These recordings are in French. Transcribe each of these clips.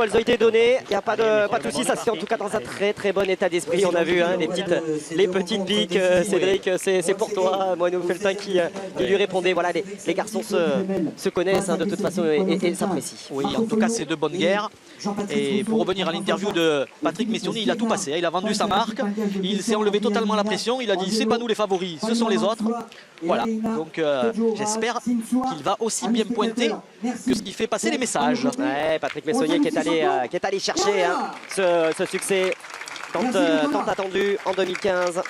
elles ont été données, il n'y a pas de souci, ça se fait en tout cas dans un très bon état d'esprit. On a vu hein, les petites piques, Cédric, c'est pour toi, Moineau Feltin qui lui répondait. Voilà, les garçons se connaissent hein, de toute façon et s'apprécient. Oui, en tout cas c'est de bonne guerre. Et pour revenir à l'interview de Patrick Messioni, il a tout passé, il a vendu sa marque, il s'est enlevé totalement la pression, il a dit c'est pas nous les favoris, ce sont les autres. Voilà, donc j'espère qu'il va aussi bien pointer que ce qui fait passer les messages. Ouais, Patrick Messonnier qui est allé chercher hein, ce succès tant attendu en 2015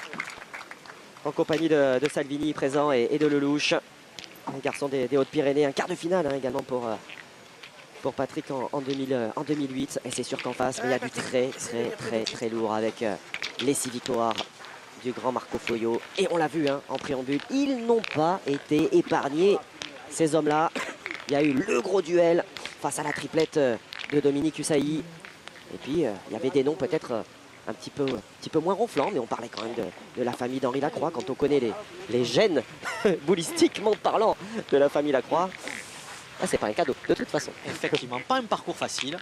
en compagnie de Salvini présent et de Lelouch, un garçon des Hautes-Pyrénées, un quart de finale hein, également pour Patrick en 2008. Et c'est sûr qu'en face, il y a du très lourd avec les 6 victoires du grand Marco Foio. Et on l'a vu hein, en préambule, ils n'ont pas été épargnés, ces hommes-là. Il y a eu le gros duel face à la triplette de Dominique Hussailly. Et puis, il y avait des noms peut-être un petit peu moins ronflants, mais on parlait quand même de la famille d'Henri Lacroix. Quand on connaît les gènes boulistiquement parlant de la famille Lacroix, c'est pas un cadeau, de toute façon. Effectivement, pas un parcours facile.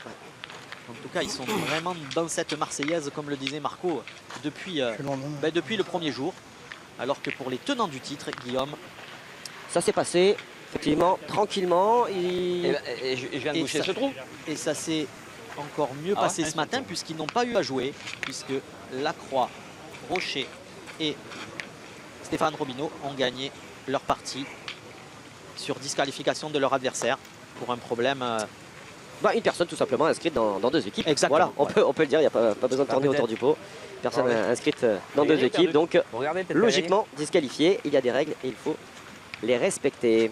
En tout cas, ils sont vraiment dans cette Marseillaise, comme le disait Marco, depuis le premier jour. Alors que pour les tenants du titre, Guillaume... Ça s'est passé, effectivement, tranquillement. Et je viens de boucher ce trou. Et ça s'est encore mieux passé ce matin, puisqu'ils n'ont pas eu à jouer, puisque Lacroix, Rocher et Stéphane Robineau ont gagné leur partie sur disqualification de leur adversaire pour un problème... une personne tout simplement inscrite dans 2 équipes. Exactement. Voilà, on peut le dire, il n'y a pas besoin de tourner autour du pot. Personne inscrite dans 2 équipes, donc logiquement disqualifiée. Il y a des règles et il faut les respecter.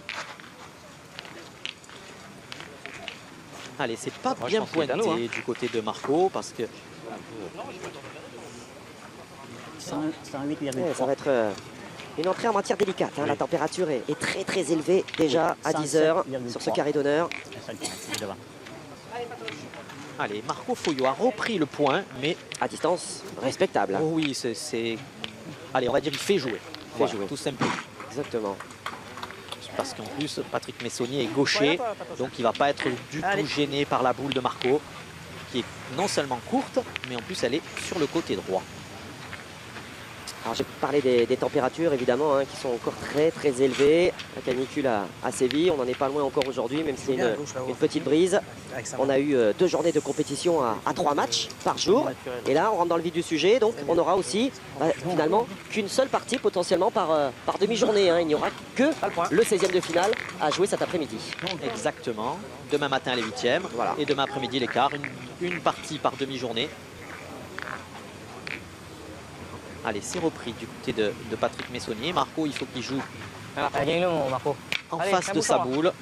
Allez, c'est pas bien pointé du côté de Marco parce que... Ça va être une entrée en matière délicate. Hein. La température est très élevée déjà à 10 h sur ce carré d'honneur. Allez, Marco Foio a repris le point, mais à distance respectable. Oh oui, c'est... Allez, on va dire il fait jouer. Tout simplement. Exactement. Parce qu'en plus, Patrick Messonnier est gaucher, donc il ne va pas être du tout gêné par la boule de Marco, qui est non seulement courte, mais en plus elle est sur le côté droit. Alors j'ai parlé des températures évidemment hein, qui sont encore très élevées. La canicule à Séville, on n'en est pas loin encore aujourd'hui, même si c'est une petite brise. On a eu 2 journées de compétition à 3 matchs par jour. Et là on rentre dans le vif du sujet, donc on aura aussi finalement qu'une seule partie potentiellement par demi-journée. Hein. Il n'y aura que le 16e de finale à jouer cet après-midi. Exactement. Demain matin les 8e, voilà. Et demain après-midi les quarts, une partie par demi-journée. Allez, c'est repris du côté de Patrick Messonnier. Marco, il faut qu'il joue en face de sa boule.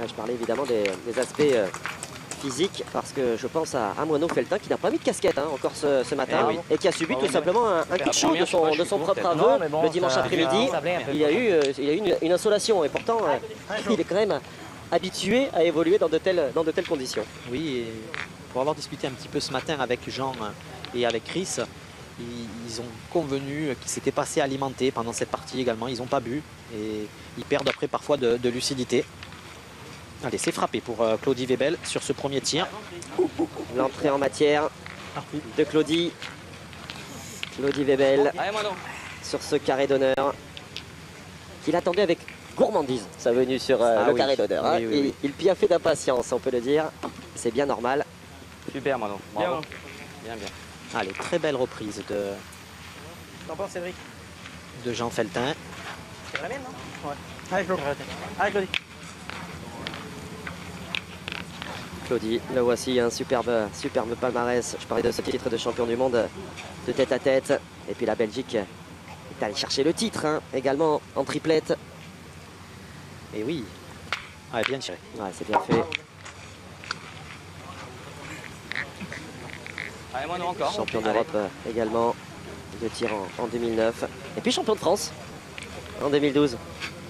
Je parlais évidemment des aspects physiques parce que je pense à Moineau Feltin qui n'a pas mis de casquette hein, encore ce matin et qui a subi tout simplement un coup de chaud de son propre aveu le dimanche après-midi. Il y a eu une insolation et pourtant il est quand même habitué à évoluer dans de telles conditions. Oui, et pour avoir discuté un petit peu ce matin avec Jean et avec Chris, ils ont convenu qu'ils s'étaient passés alimentés pendant cette partie également. Ils n'ont pas bu et ils perdent après parfois de lucidité. Allez, c'est frappé pour Claudie Webel sur ce premier tir. L'entrée en matière de Claudie Webel sur ce carré d'honneur qu'il attendait avec gourmandise, sa venue sur le carré d'honneur. Hein. Oui. Il piaffait d'impatience, on peut le dire. C'est bien normal. Super, Manon. Bravo. Bien. Allez, très belle reprise de Jean Feltin. C'est la mienne, non? Ouais. Allez, Claudie. Claudie, le voici, un superbe palmarès. Je parlais de ce titre de champion du monde de tête à tête. Et puis la Belgique est allée chercher le titre, hein, également en triplette. Et oui, bien tiré. Ouais, c'est bien fait. Encore. Champion d'Europe également de tir en 2009. Et puis champion de France en 2012.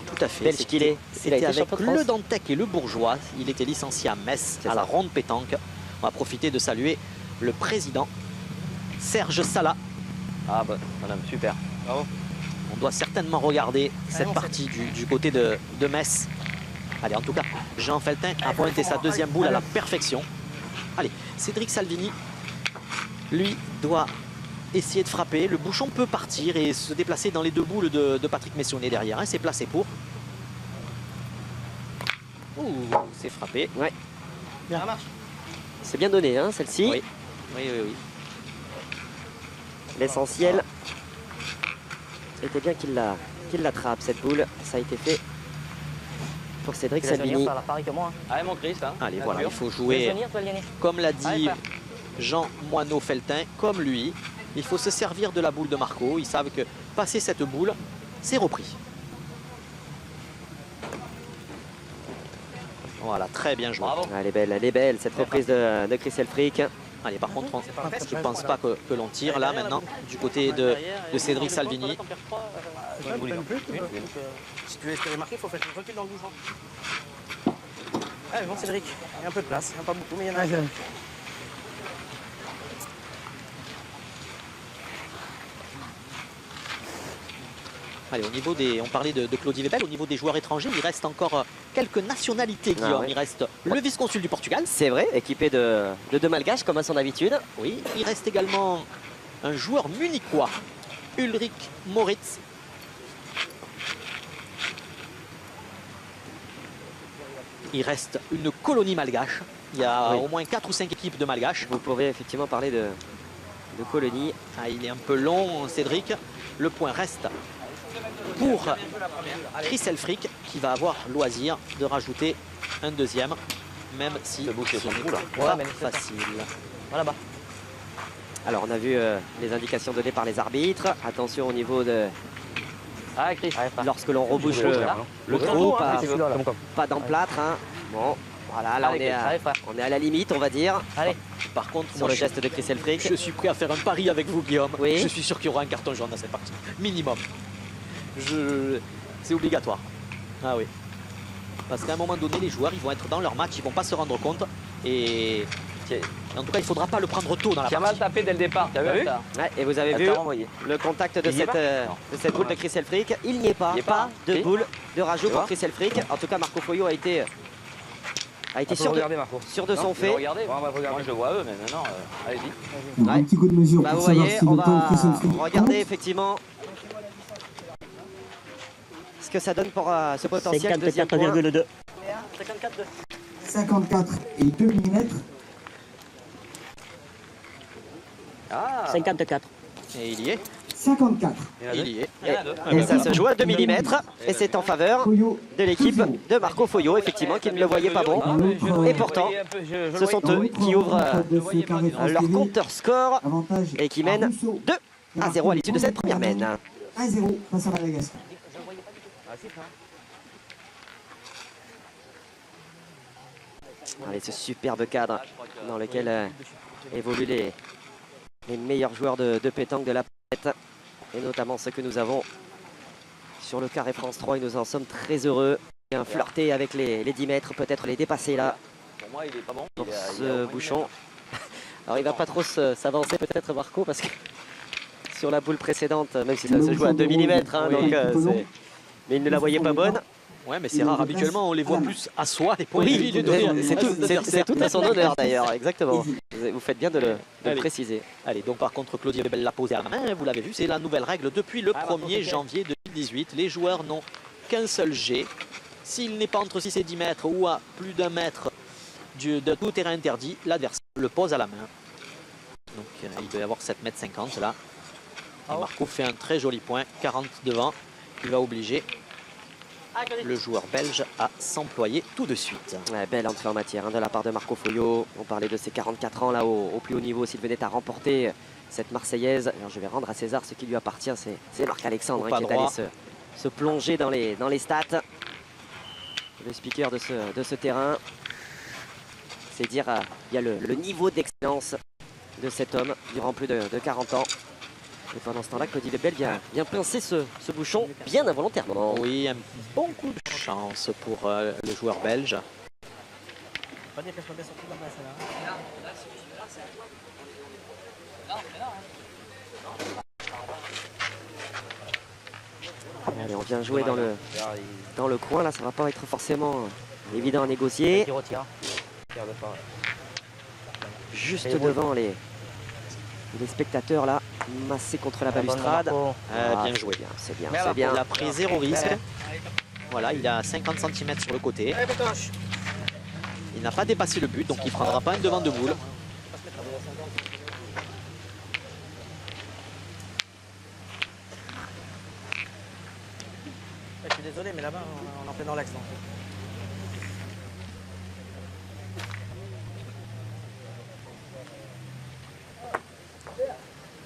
Tout à fait. Belge qu'il est. C'était avec le Dantec et le Bourgeois. Il était licencié à Metz à la ronde pétanque. On va profiter de saluer le président Serge Sala. Ah bah madame, super. Bravo. On doit certainement regarder cette partie du côté de Metz. Allez, en tout cas, Jean Feltin a pointé sa deuxième boule à la perfection. Allez, Cédric Salvini, lui, doit essayer de frapper. Le bouchon peut partir et se déplacer dans les deux boules de Patrick Messonnet derrière. Hein. C'est placé pour. Ouh, c'est frappé. Ouais. Ça marche. C'est bien donné, hein, celle-ci. Oui, oui, oui, oui. L'essentiel, c'était bien qu'il l'attrape, cette boule. Ça a été fait pour Cédric Tu laisses venir Salvini. faire la pareil que moi. Allez, mon Chris. Hein. Allez, La voilà, pure. il faut Tu laisses jouer, venir, toi, Liané. comme l'a Allez, dit frère. Jean Moineau Feltin, comme lui. Il faut se servir de la boule de Marco. Ils savent que passer cette boule, c'est repris. Voilà, très bien joué. Bravo. Elle est belle cette reprise de Chris Elfrick. Allez, par contre, je ne pense pas que l'on tire là maintenant du côté de Cédric Salvini. Si tu veux espérer marquer, il faut faire un recul dans le bouchon. Allez, bon, Cédric, il y a un peu de place. Il n'y en a pas beaucoup, mais il y en a. Allez, au niveau des, on parlait de Claudie Lebel, au niveau des joueurs étrangers, il reste encore quelques nationalités, Guillaume. ouais. Il reste le vice-consul du Portugal. C'est vrai, équipé de deux malgaches comme à son habitude. Oui, il reste également un joueur munichois, Ulrich Moritz. Il reste une colonie malgache. Il y a Oui. au moins 4 ou 5 équipes de malgaches. Vous pourrez effectivement parler de colonie. Ah, il est un peu long, Cédric. Le point reste pour Chris Elfrick, qui va avoir loisir de rajouter un deuxième, même si De boucher ce son n'est trou, là. pas Ouais, mais c'est ça. facile. Voilà bas. Alors on a vu les indications données par les arbitres. Attention au niveau de Allez, Chris. Allez, frère. lorsque l'on rebouche le Bouge trou, hein, pas, si tu veux. pas d'emplâtre. Hein. Bon, voilà, là Allez, allez, frère. on est à la limite, on va dire, Allez. Par contre, sur moi, le je, geste de Chris Elfrick. je suis prêt à faire un pari avec vous, Guillaume. Oui. Je suis sûr qu'il y aura un carton jaune dans cette partie. Minimum. C'est obligatoire. Ah oui. Parce qu'à un moment donné, les joueurs, ils vont être dans leur match, ils vont pas se rendre compte. Et en tout cas, il faudra pas le prendre tôt dans la Qui a mal partie. tapé dès le départ, t'as vu ça? Ouais, et vous avez Elle vu t'a renvoyé. le contact de Il y est cette, pas de cette boule de Chris Elfrick. Il n'y est pas, Il n'y est pas. de Ok. boule de rajout Tu pour vois. Chris Elfrick. En tout cas, Marco Foyo a été sûr de, Marco. sûr de son Non, fait. regardez. Moi, je le vois eux, mais maintenant, allez-y. Ouais. Un petit coup de mesure Bah, pour vous savoir voyez, si on le temps va Chris Elfrick regarder compte. effectivement ce que ça donne pour ce potentiel deuxième point. 54,2. 54 et 2 mm. Ah, 54. Et il y est. 54. Il y est. Et ça se joue à 2 mm et c'est en faveur Foyo de l'équipe de Marco Foyo, effectivement, qui ne le voyait pas bon. Et pourtant, ce sont eux qui ouvrent leur compteur score Avantage et qui mènent 2-0 à l'issue de cette première mène. 1-0 face à Madagascar. Allez, ce superbe cadre dans lequel évoluent les meilleurs joueurs de pétanque de la planète, et notamment ceux que nous avons sur le carré France 3, et nous en sommes très heureux. Bien flirter avec les 10 mètres, peut-être les dépasser là pour moi, il est pas bon. pour Il a au ce moins bouchon. Alors il va pas trop s'avancer peut-être Marco, parce que sur la boule précédente, même si ça se joue à 2 mm, hein, Oui. donc, mais il ne la voyait pas bonne. Ouais, mais c'est rare. Habituellement, on les voit plus à soi, les points de Oui, vie. les donner à c'est tout, nos adversaires. c'est tout à son honneur d'ailleurs, exactement. Vous faites bien de le Allez. préciser. Allez, donc par contre, Claudie Lebel l'a posé à la main, vous l'avez vu, c'est la nouvelle règle depuis le 1er janvier 2018. Les joueurs n'ont qu'un seul jet. S'il n'est pas entre 6 et 10 mètres ou à plus d'1 mètre de tout terrain interdit, l'adversaire le pose à la main. Donc il doit y avoir 7,50 m là. Et Marco fait un très joli point, 40 devant. Il va obliger le joueur belge à s'employer tout de suite. Ouais, belle entrée en matière hein, de la part de Marco Foyo. On parlait de ses 44 ans là au plus haut niveau s'il venait à remporter cette Marseillaise. Alors je vais rendre à César ce qui lui appartient, c'est Marc-Alexandre Pas qui est droit. allé se plonger dans les stats. Le speaker de ce terrain. C'est dire il y a le niveau d'excellence de cet homme durant plus de 40 ans. Et pendant ce temps-là, Claudie Lebel vient pincer ce bouchon bien involontairement. Oui, un bon coup de chance pour le joueur belge. Pas dire qu'elle soit bien sortie de la place, là. Allez, on vient jouer dans le coin là, ça va pas être forcément évident à négocier. Qui retire. Regarde pas. Juste Et devant les spectateurs là, massés contre la balustrade. Bien joué. C'est bien, Mais c'est bien. Il a pris 0 risque. Voilà, il a 50 cm sur le côté. Allez, Patoche. Il n'a pas dépassé le but, donc il ne prendra pas un devant de boule. Je suis désolé, mais là-bas, on est en plein dans l'axe.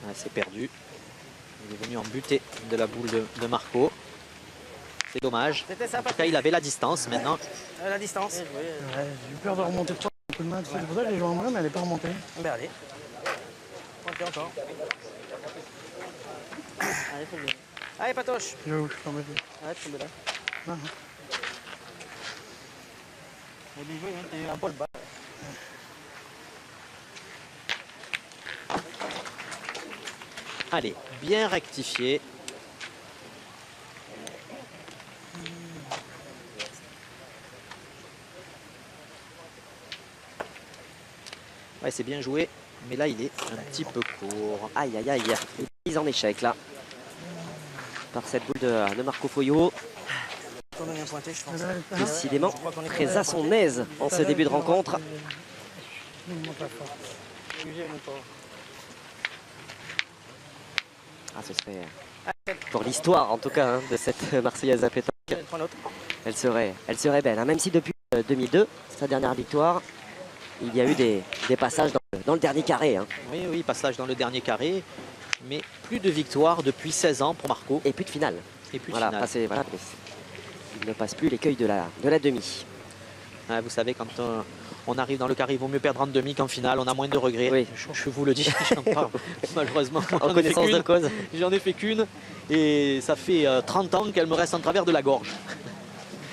Ah, c'est perdu. Il est venu en buter de la boule de Marco. C'est dommage. C'était En sympa. tout cas, il avait la distance. Maintenant, La distance. J'ai eu peur de remonter trop. Un coup de main, c'est pour ça que j'ai joué en main, mais elle n'est pas remontée. Ben allez. Pointez encore. Allez, Patoche. Je suis tombé. Arrête de tomber là. Non. Bien joué, hein, t'as eu un peu le bas. allez, bien rectifié. Ouais, c'est bien joué, mais là, il est un petit peu court. Aïe, aïe, aïe. Une mise en échec là. Par cette boule de Marco Foyot. On a bien pointé, je pense. Décidément très à son aise en ce début de rencontre. Ah, ce serait pour l'histoire en tout cas hein, de cette Marseillaise à pétanque. Elle serait belle. Hein. Même si depuis 2002, sa dernière victoire, il y a eu des passages dans le dernier carré. Hein. Oui, oui, passage dans le dernier carré, mais plus de victoires depuis 16 ans pour Marco. Et plus de finale. Et plus de Voilà, finale. voilà, il ne passe plus l'écueil de la demi. Ah, vous savez, quand on arrive dans le carré, il vaut mieux perdre en demi qu'en finale. On a moins de regrets. Oui. Je vous le dis, j'en parle. Malheureusement, En connaissance de cause. J'en ai fait qu'une. Et ça fait 30 ans qu'elle me reste en travers de la gorge.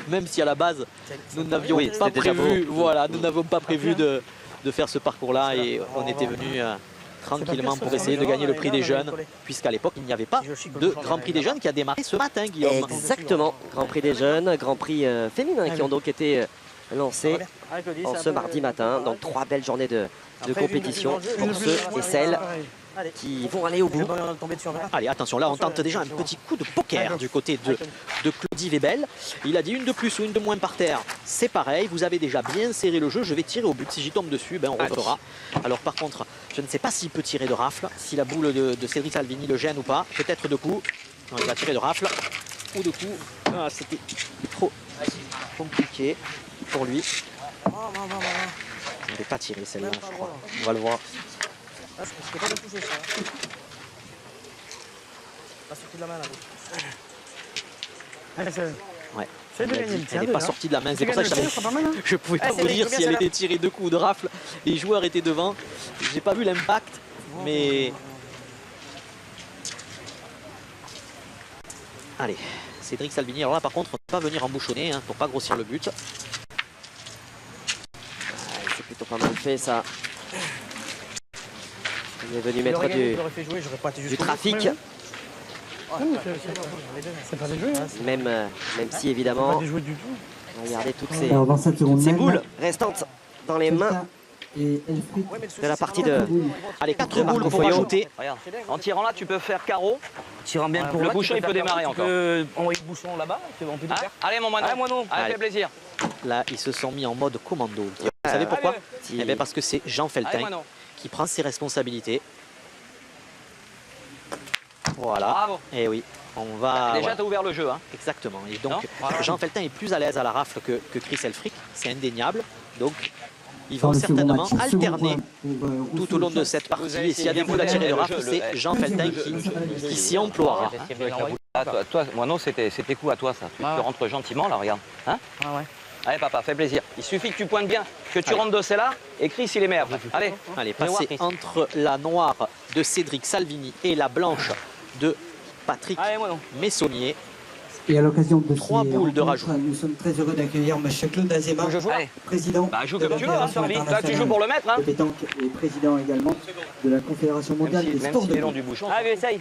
Même si à la base, nous n'avions Oui, pas c'était déjà prévu, beau. voilà, nous n'avons pas prévu de faire ce parcours-là. Et on était venu tranquillement pour essayer de gagner le prix des jeunes. Puisqu'à l'époque, il n'y avait pas de Grand Prix des jeunes qui a démarré ce matin, Guillaume. Exactement. Grand Prix des jeunes, Grand Prix féminin qui ont donc été lancés en ce mardi matin. Donc 3 belles journées de compétition pour ceux et celles qui vont aller au bout. Allez, attention, là on tente déjà un petit coup de poker du côté de Claudie Webel. Il a dit une de plus ou une de moins par terre. C'est pareil, vous avez déjà bien serré le jeu. Je vais tirer au but. Si j'y tombe dessus, ben, on refera. Alors par contre, je ne sais pas s'il peut tirer de rafle, si la boule de Cédric Salvini le gêne ou pas. Peut-être de coup. Non, il va tirer de rafle ou de coup. Ah, c'était trop compliqué pour lui. Il ne va pas tirer celle-là, je crois. On va le voir. Ah, je peux pas le toucher ça. Pas sorti de la main là. Ouais. C'est de Il a gagner dit, le tien, elle n'est pas déjà. sortie de la main. Tu C'est pour ça que gagnes je le tien, c'est pas mal, hein. je pouvais pas c'est vous bien, dire c'est si bien, elle celle-là. était tirée 2 coups de rafle. Les joueurs étaient devant. J'ai pas vu l'impact, mais allez, Cédric Salvini. Alors là, par contre, on ne peut pas venir embouchonner hein, pour pas grossir le but. C'est plutôt pas mal fait ça. Il est venu mettre du trafic, C'est pas des jeux, hein. même si C'est évidemment, pas des jouets du tout. regardez toutes Alors 27 secondes ces même. boules restantes dans les mains Et Elfried. de la partie de Allez, 4 de Marco boules pour Foyot. ajouter. Regarde. En tirant là, tu peux faire carreau. Tirant bien Le bouchon, il peut démarrer encore. envoyer le bouchon là-bas, on peut tout Hein faire. Allez, mon moineau. Allez, moineau. Allez, Allez. fais plaisir. Là, ils se sont mis en mode commando. Vous savez pourquoi? Si- Eh bien, parce que c'est Jean Allez, Feltin moineau. qui prend ses responsabilités. Voilà. Bravo. Et oui, on va. Déjà, voilà. tu as ouvert le jeu. Hein. Exactement. Et donc, Non Jean Feltin est plus à l'aise à la rafle que Chris Elfrick. C'est indéniable. Donc, ils Dans vont le second certainement match, alterner second point pour, tout au long de cette partie. Et s'il y a des bien boules à tirer de le rafle, jeu, c'est le- Jean Feltin qui s'y emploiera. Ah, toi, moineau, c'était coup à toi, ça. Tu rentres gentiment, là, regarde. Hein Allez, papa, fais plaisir. Il suffit que tu pointes bien, que tu rentres de celle-là, et Chris, il est meilleur. Allez, Allez, Fais voir, passer Chris. entre la noire de Cédric Salvini et la blanche de Patrick Allez, moineau. Messonnier. Et à l'occasion de 3 ces boules de rencontres, rajout. nous sommes très heureux d'accueillir M. Claude Azéma, Je joue. Allez. président Bah, joue de comme la tu veux, hein, Fédération Charlie. Toi, tu internationale joues pour le mettre, hein. de pétanque et président également de la Confédération mondiale des sports de s'il est long pétanque. du bouchon. Allez, essaye.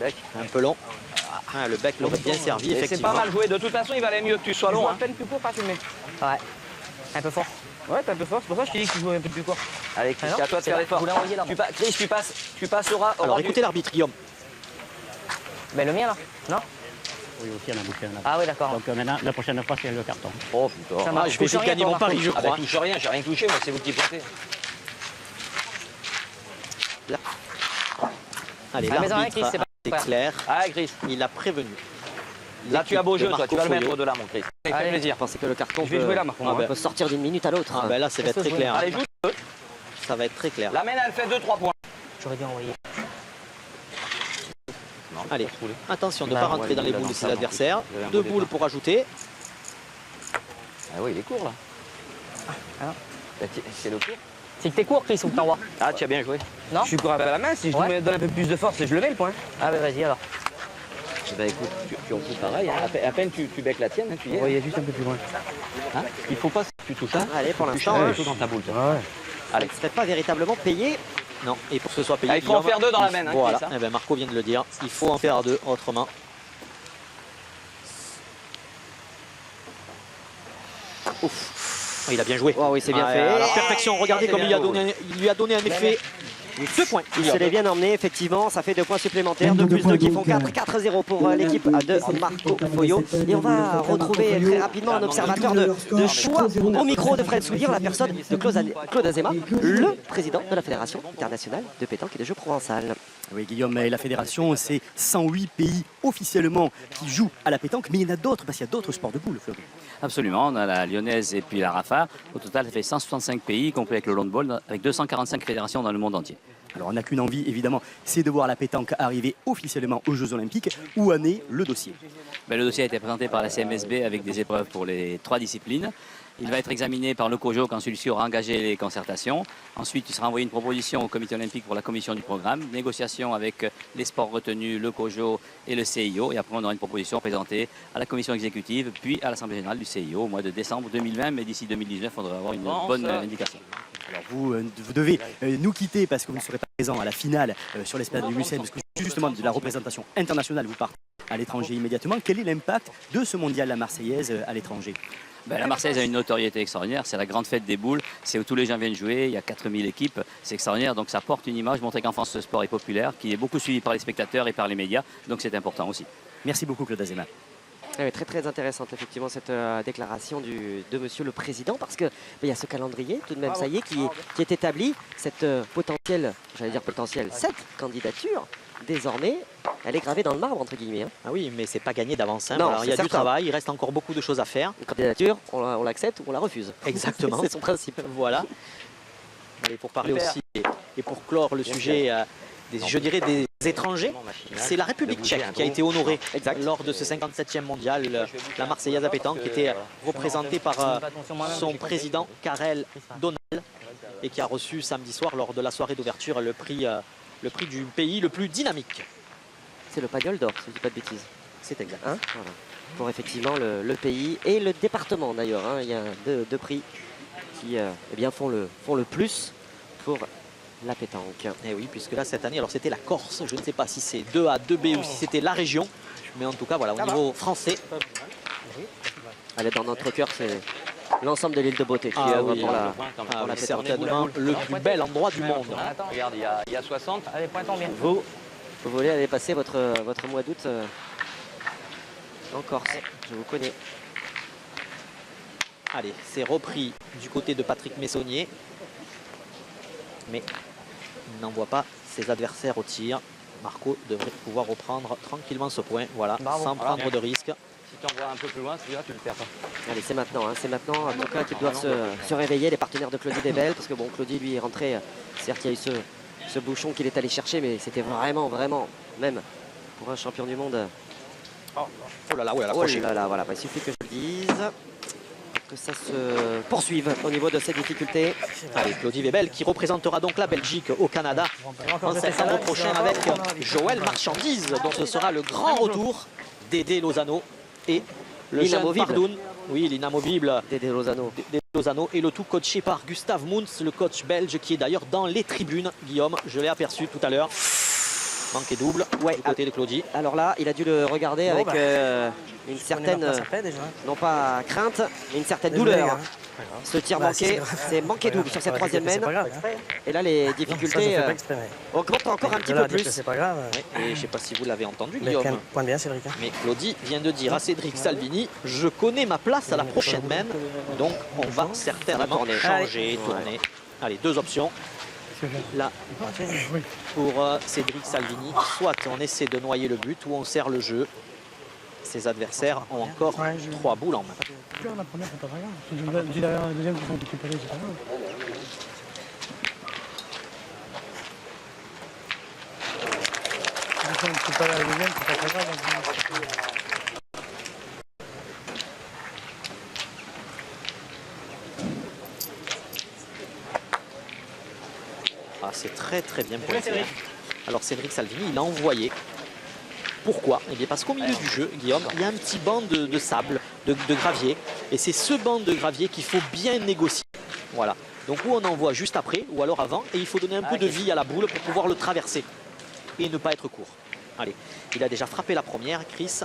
Bec. Un peu long. Ah, le bec l'aurait bien servi, Et c'est effectivement. pas mal joué. De toute façon, il valait mieux que tu sois long. À Hein. peine plus court, pas filmé. Ouais. Un peu fort. Ouais, t'es un peu fort, c'est pour ça que je t'ai dit que tu jouais un peu plus court. Allez, Chris, Ah non, c'est à toi de c'est faire là. l'effort. Vous l'envoyez là. Chris, tu passeras. Alors écoutez l'arbitre, Guillaume. Ben le mien là. Non? Oui, aussi, on a bouffé un là. Ah oui, d'accord. Donc maintenant, la prochaine fois, c'est le carton. Oh putain. Ça marche. Je vais essayer de gagner mon pari, je Ah bah crois. touche rien, j'ai rien touché, moi c'est vous qui pointez. Allez, Ah, mais en vrai, l'arbitre Chris, c'est pas c'est super. clair. Ah Chris, Il a prévenu. là tu as beau L'équipe jeu de toi, tu vas le Marco mettre Foyo. de là mon Chris. Ça fait Allez. plaisir. Je pensais que le carton Je vais jouer là, Marco. peut sortir d'une minute à l'autre. Ah ben là, ça va être très clair. Allez, joue. Ça va être très clair. La mène, elle fait 2-3 points. J'aurais dû envoyer. Allez, attention de ne Bah, pas rentrer dans les boules de ses adversaires. Vous avez un 2 beau boules départ. pour ajouter. Ah oui, il est court là. Ah. Bah, c'est le court. C'est que t'es court, Chris, ou que t'envoies? Ah, tu as bien joué. Non? Je suis court à la main, si je Ouais. me donne un peu plus de force, je le mets le point. Ah, ben vas-y alors. Bah écoute, tu en fous pareil. Hein. À peine tu becques la tienne, hein, tu y es. Vous voyez juste un peu plus loin. Hein. Il faut pas que tu touches ça. Allez, pour Tu l'instant, changes tout dans ta boule. toi. il ne serait pas véritablement payé. Non, et pour que ce soit payé. Ah, il faut en Guillaume, faire 2 dans la main. Hein, Voilà, Chris, hein. eh ben, Marco vient de le dire. Il faut en faire 2 autrement. Ouf. Oh, il a bien joué. Oh, oui, c'est bien Ah, fait. à la perfection, regardez C'est comme bien. il lui a donné un effet. 2 points. Il se l'est bien emmené, effectivement, ça fait 2 points supplémentaires, 2 plus 2 qui font 4, 4-0 pour l'équipe de Marco Foyo. Et on va retrouver très rapidement un observateur de choix au micro de Fred Soulier, en la personne de Claude Azema, le président de la Fédération internationale de pétanque et de jeux provençal. Oui, Guillaume, et la fédération, c'est 108 pays officiellement qui jouent à la pétanque, mais il y en a d'autres, parce qu'il y a d'autres sports de boules, Fleury. Absolument, on a la lyonnaise et puis la Rafa. Au total, ça fait 165 pays, complet avec le longboard, avec 245 fédérations dans le monde entier. Alors on n'a qu'une envie, évidemment, c'est de voir la pétanque arriver officiellement aux Jeux Olympiques. Où en est le dossier? Le dossier a été présenté par la CMSB avec des épreuves pour les 3 disciplines. Il va être examiné par le COJO quand celui-ci aura engagé les concertations. Ensuite, il sera envoyé une proposition au comité olympique pour la commission du programme, négociation avec les sports retenus, le COJO et le CIO. Et après, on aura une proposition présentée à la commission exécutive, puis à l'Assemblée générale du CIO au mois de décembre 2020. Mais d'ici 2019, on devrait avoir une bonne indication. Alors vous devez nous quitter parce que vous ne serez pas présent à la finale sur l'esplanade du Mucem, parce que justement de la représentation internationale, vous partez à l'étranger immédiatement. Quel est l'impact de ce mondial la Marseillaise à l'étranger? La Marseillaise a une notoriété extraordinaire, c'est la grande fête des boules, c'est où tous les gens viennent jouer, il y a 4000 équipes, c'est extraordinaire, donc ça porte une image, montrer qu'en France ce sport est populaire, qui est beaucoup suivi par les spectateurs et par les médias, donc c'est important aussi. Merci beaucoup Claude Azema. Oui, très très intéressante effectivement cette déclaration de monsieur le président, parce que il y a ce calendrier tout de même, ça y est, qui est établi, cette potentielle, cette candidature, désormais, elle est gravée dans le marbre entre guillemets. Hein. Ah oui, mais c'est pas gagné d'avance. Hein. Non, Alors, il y a c'est du certain. travail, il reste encore beaucoup de choses à faire. Une candidature, on l'accepte ou on la refuse. Exactement. C'est son principe. Voilà. Allez, pour parler Super. aussi et pour clore le sujet je dirais des étrangers, c'est la République tchèque qui a été honorée lors de ce 57e mondial. La Marseillaise à pétanque qui était représentée par son président Karel Donald et qui a reçu samedi soir lors de la soirée d'ouverture le prix du pays le plus dynamique. C'est le Pagnol d'or, si je ne dis pas de bêtises. C'est exact. Hein, voilà. Pour effectivement le pays et le département d'ailleurs. Hein. Il y a deux prix qui eh bien, font le plus pour la pétanque. Et oui, puisque là cette année, alors c'était la Corse, je ne sais pas si c'est 2A, 2B ou si c'était la région, mais en tout cas voilà, au niveau français. Allez, dans notre cœur, c'est l'ensemble de l'île de Beauté qui Ah œuvre oui, pour la c'est pétanque. certainement le plus bel endroit du monde. Attends, regarde, il y a 60. Allez, pointons bien. Vous voulez aller passer votre mois d'août en Corse, je vous connais. Allez, c'est repris du côté de Patrick Messonnier, mais il n'envoie pas ses adversaires au tir. Marco devrait pouvoir reprendre tranquillement ce point, voilà, sans prendre de risque. Si tu envoies un peu plus loin, celui-là, tu le perds pas. Allez, c'est maintenant, hein, c'est maintenant en tout cas qu'ils doivent se réveiller, les partenaires de Claudie Desbelles, parce que bon, Claudie lui est rentré, certes il y a eu ce bouchon qu'il est allé chercher, mais c'était vraiment, même pour un champion du monde. Oh là là, ouais, la Oh là là, voilà, il suffit que je le dise, que ça se poursuive au niveau de ces difficultés. Allez, Claudie Webel qui représentera donc la Belgique au Canada en septembre prochain avec Joël Marchandise, dont ce sera le grand retour d'Aidé Lozano et le jeune L'inamovible. Pardoun. Oui, l'inamovible Dédé Lozano. Dédé Lozano et le tout coaché par Gustave Moons, le coach belge qui est d'ailleurs dans les tribunes. Guillaume, je l'ai aperçu tout à l'heure. Manqué double Ouais, du côté de Claudie. Alors là, il a dû le regarder Bon, avec bah, une Prenez certaine, leur place après, déjà. non pas crainte, mais une certaine Désolé, douleur. les gars. Pas grave. Ce tir Bah, si, manqué, c'est grave. c'est manqué double sur cette troisième C'est mène. pas grave. Et là, les Non, ça, je difficultés fais pas exprès, mais augmentent encore un petit de là à peu dire que plus. c'est pas grave. Et je ne sais pas si vous l'avez entendu, Mais Guillaume. quand même, pointe bien, Cédric. Hein. Mais Claudie vient de dire à Cédric Salvini, je connais ma place à la prochaine mène, donc on va certainement tourner. changer, tourner. Allez, deux options. Là, pour Cédric Salvini, soit on essaie de noyer le but ou on serre le jeu. Ses adversaires ont encore 3 boules en main. La première, c'est pas très grave. Si derrière la deuxième, tu fais un petit palais, c'est pas grave. Si tu fais un petit palais à la deuxième, c'est pas très grave. Ah, c'est très très bien pointé. Alors Cédric Salvini, il a envoyé. Pourquoi? Eh bien parce qu'au milieu du jeu, Guillaume, il y a un petit banc de sable, de gravier. Et c'est ce banc de gravier qu'il faut bien négocier. Voilà. Donc ou on envoie juste après, ou alors avant, et il faut donner un peu de vie à la boule pour pouvoir le traverser. Et ne pas être court. Allez, il a déjà frappé la première, Chris.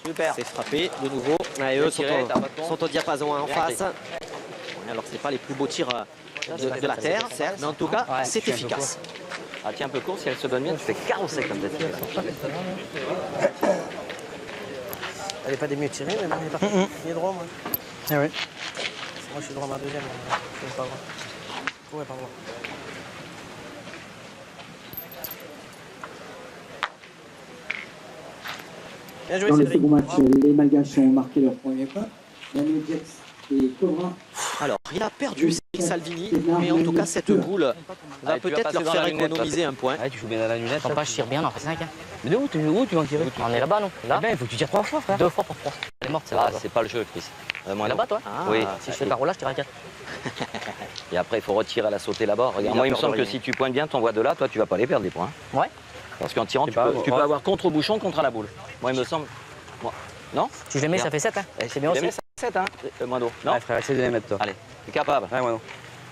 Super. C'est frappé de nouveau. Ouais, eux sont tiré, au, t'as un bâton. sont au diapason hein, en face. Ouais, alors c'est pas les plus beaux tirs de la terre, certes, mais en tout cas, c'est efficace. Ah tiens, un peu court, si elle se donne bien, tu fais carrosser comme ça. Elle n'est pas des mieux tirée, mais bon, il est parti. Il est droit, moi. Ah oui. Moi, je suis droit à ma deuxième. Je ne pas voir. Ouais, pardon. Bien joué, Dans le Cédric. second match, Bravo. les Malgaches ont marqué leur premier point. Daniel Jets et Cobra. Alors, il a perdu Cédric Salvini, mais en tout cas, cette boule va Allez, tu vas peut-être passer leur dans faire la lunette, économiser un point. Ouais, tu joues bien à la lunette. Attends pas, je tire bien, on en fait 5. Mais où tu vas en tirer? On est là-bas, non? Là? Eh ben, il faut que tu tires 3 fois, frère. 2 fois pour 3. Elle est morte, c'est Ah, là. c'est pas le jeu, Chris. Moi, non. Là-bas, toi? Ah, Oui. Si je fais carreau là, je tire à 4. Et après, il faut retirer à la sauter là-bas. Regarde, Il moi, a il me peur semble de que rien. si tu pointes bien, t'envoies de là, toi, tu vas pas les perdre, les points. Ouais. Parce qu'en tirant, tu pas, peux avoir contre au bouchon, contre à la boule. Moi, il me semble. Moi. Non? Si je les mets, Bien. ça fait 7. Hein. Eh, C'est bien aussi. mais ça fait 7, hein, Moineau. Non? Ouais, frère, essaie de les mettre, toi. Allez, t'es capable. Ouais, moi non.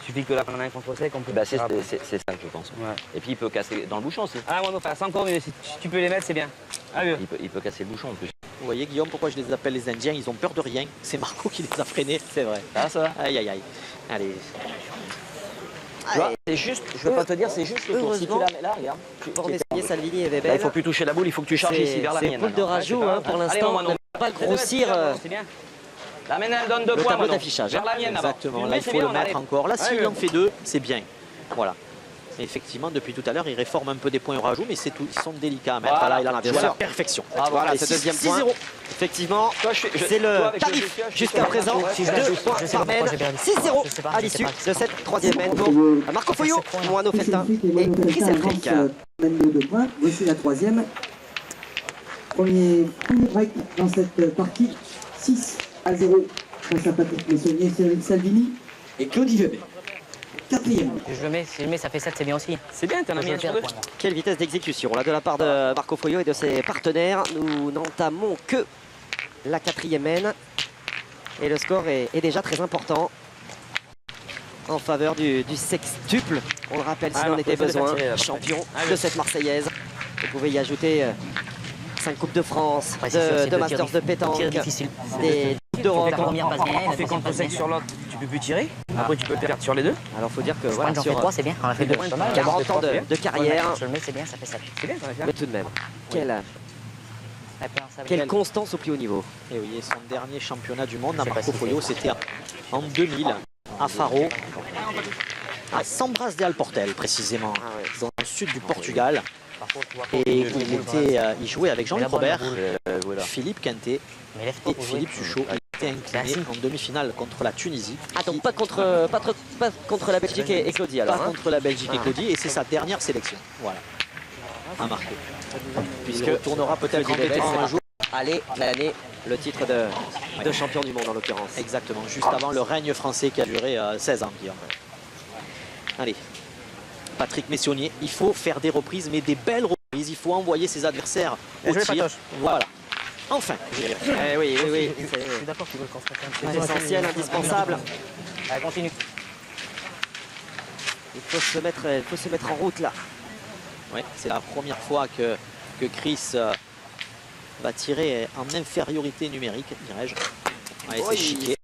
Suffit que là, qu'on en a un contre sec, on peut. Bah, c'est tirer après. ça, je pense. Ouais. Et puis, il peut casser dans le bouchon aussi. Ah, moi non, frère, c'est encore mieux. Si tu peux les mettre, c'est bien. Allez. Il peut casser le bouchon en plus. Vous voyez, Guillaume, pourquoi je les appelle les Indiens? Ils ont peur de rien. C'est Marco qui les a freinés, c'est vrai. Ah, ça va. Aïe, aïe, aïe. Allez. Tu vois, c'est juste, je veux pas te dire, c'est juste le tour. Si tu Heureusement, la mets là, regarde. pour désigner Salvini et Là, Weber. il faut plus toucher la boule, il faut que tu charges ici vers la mienne. boule de maintenant. rajout, Ouais, c'est hein, pas pour grave. Allez, l'instant, Moineau. ne pas grossir C'est bien. La mienne, elle donne 2 le points. tableau Moineau. d'affichage. Vers la mienne, d'abord. Exactement. Tu Là, mets, il c'est faut le bien, mettre allez. encore. Là, s'il Ouais, en fait 2, c'est bien. Voilà. Mais effectivement, depuis tout à l'heure, il réforme un peu des points au rajout, mais c'est tout. Ils sont délicats à mettre. Voilà, Là, il en a bien bien à la sûr. perfection. Voilà, Allez, ce deuxième 6-0. point. Effectivement, Toi, c'est le avec tarif jeu de pioche, jusqu'à tu présent. peux- Si je 2 l'ajoute, points je sais par pas pourquoi mène. j'ai perdu. 6-0 Je sais pas, à je l'issue sais de cette troisième mène pour Marco Foyo, Moineau Feltin et Chris Elfric. Mène de 2 points. Voici la troisième. Premier break dans cette partie. 6-0 face à Patrick Messonnier, Cédric Salvini et Claudie Weber. Quatrième. Si je le mets, ça fait 7, c'est bien aussi. C'est bien, t'en as mis un sur deux. Quelle vitesse d'exécution là de la part de Marco Foyo et de ses partenaires. Nous n'entamons que la quatrième mène et le score est déjà très important en faveur du sextuple. On le rappelle s'il en était besoin, champion de cette Marseillaise. Vous pouvez y ajouter 5 Coupes de France, Ouais, c'est sûr, c'est 2 deux Masters de tirs pétanque, difficiles. des Coupes d'Europe. La première passe bien, la Tu fais deuxième contre passe sec bien. sur l'autre, tu peux plus tirer. Après, tu peux perdre sur les deux. Alors faut dire que Je crois voilà, que j'en fais sur 3, c'est bien. On a fait 2, pas mal. 40 ans de carrière, Je le mets, c'est bien, ça fait 7. C'est bien, t'en as fait un. mais tout de même, quelle Quelle constance au plus haut niveau. Et oui, et son dernier championnat du monde à Je sais pas Marco si Foyo, c'était en 2000 à Faro, à Sambras de Alportel précisément, dans le sud du Portugal. Et il jouait avec Jean-Luc Robert, Philippe Quintet Mais lève et Philippe Suchot. Il était incliné en demi-finale contre la Tunisie. Ah donc pas contre la Belgique et Claudie alors. Pas hein. contre la Belgique et Claudie, et c'est sa dernière sélection. Voilà. À Marco. Puisque retournera peut-être en Claudie vétéran Weber, un jour. Allez, l'année, le titre de champion du monde en l'occurrence. Exactement, juste avant le règne français qui a duré 16 ans, Guillaume. Allez, Patrick Messonnier, il faut faire des reprises, mais des belles reprises. Il faut envoyer ses adversaires au joué, tir. Patoche. Voilà. Enfin, Eh oui, oui, oui. Je suis d'accord qu'ils veulent qu'on se fasse un C'est petit peu. essentiel, indispensable. Allez, continue. Il faut se mettre en route là. Ouais, c'est la première fois que Chris va tirer en infériorité numérique, dirais-je. Ouais, c'est chiqué.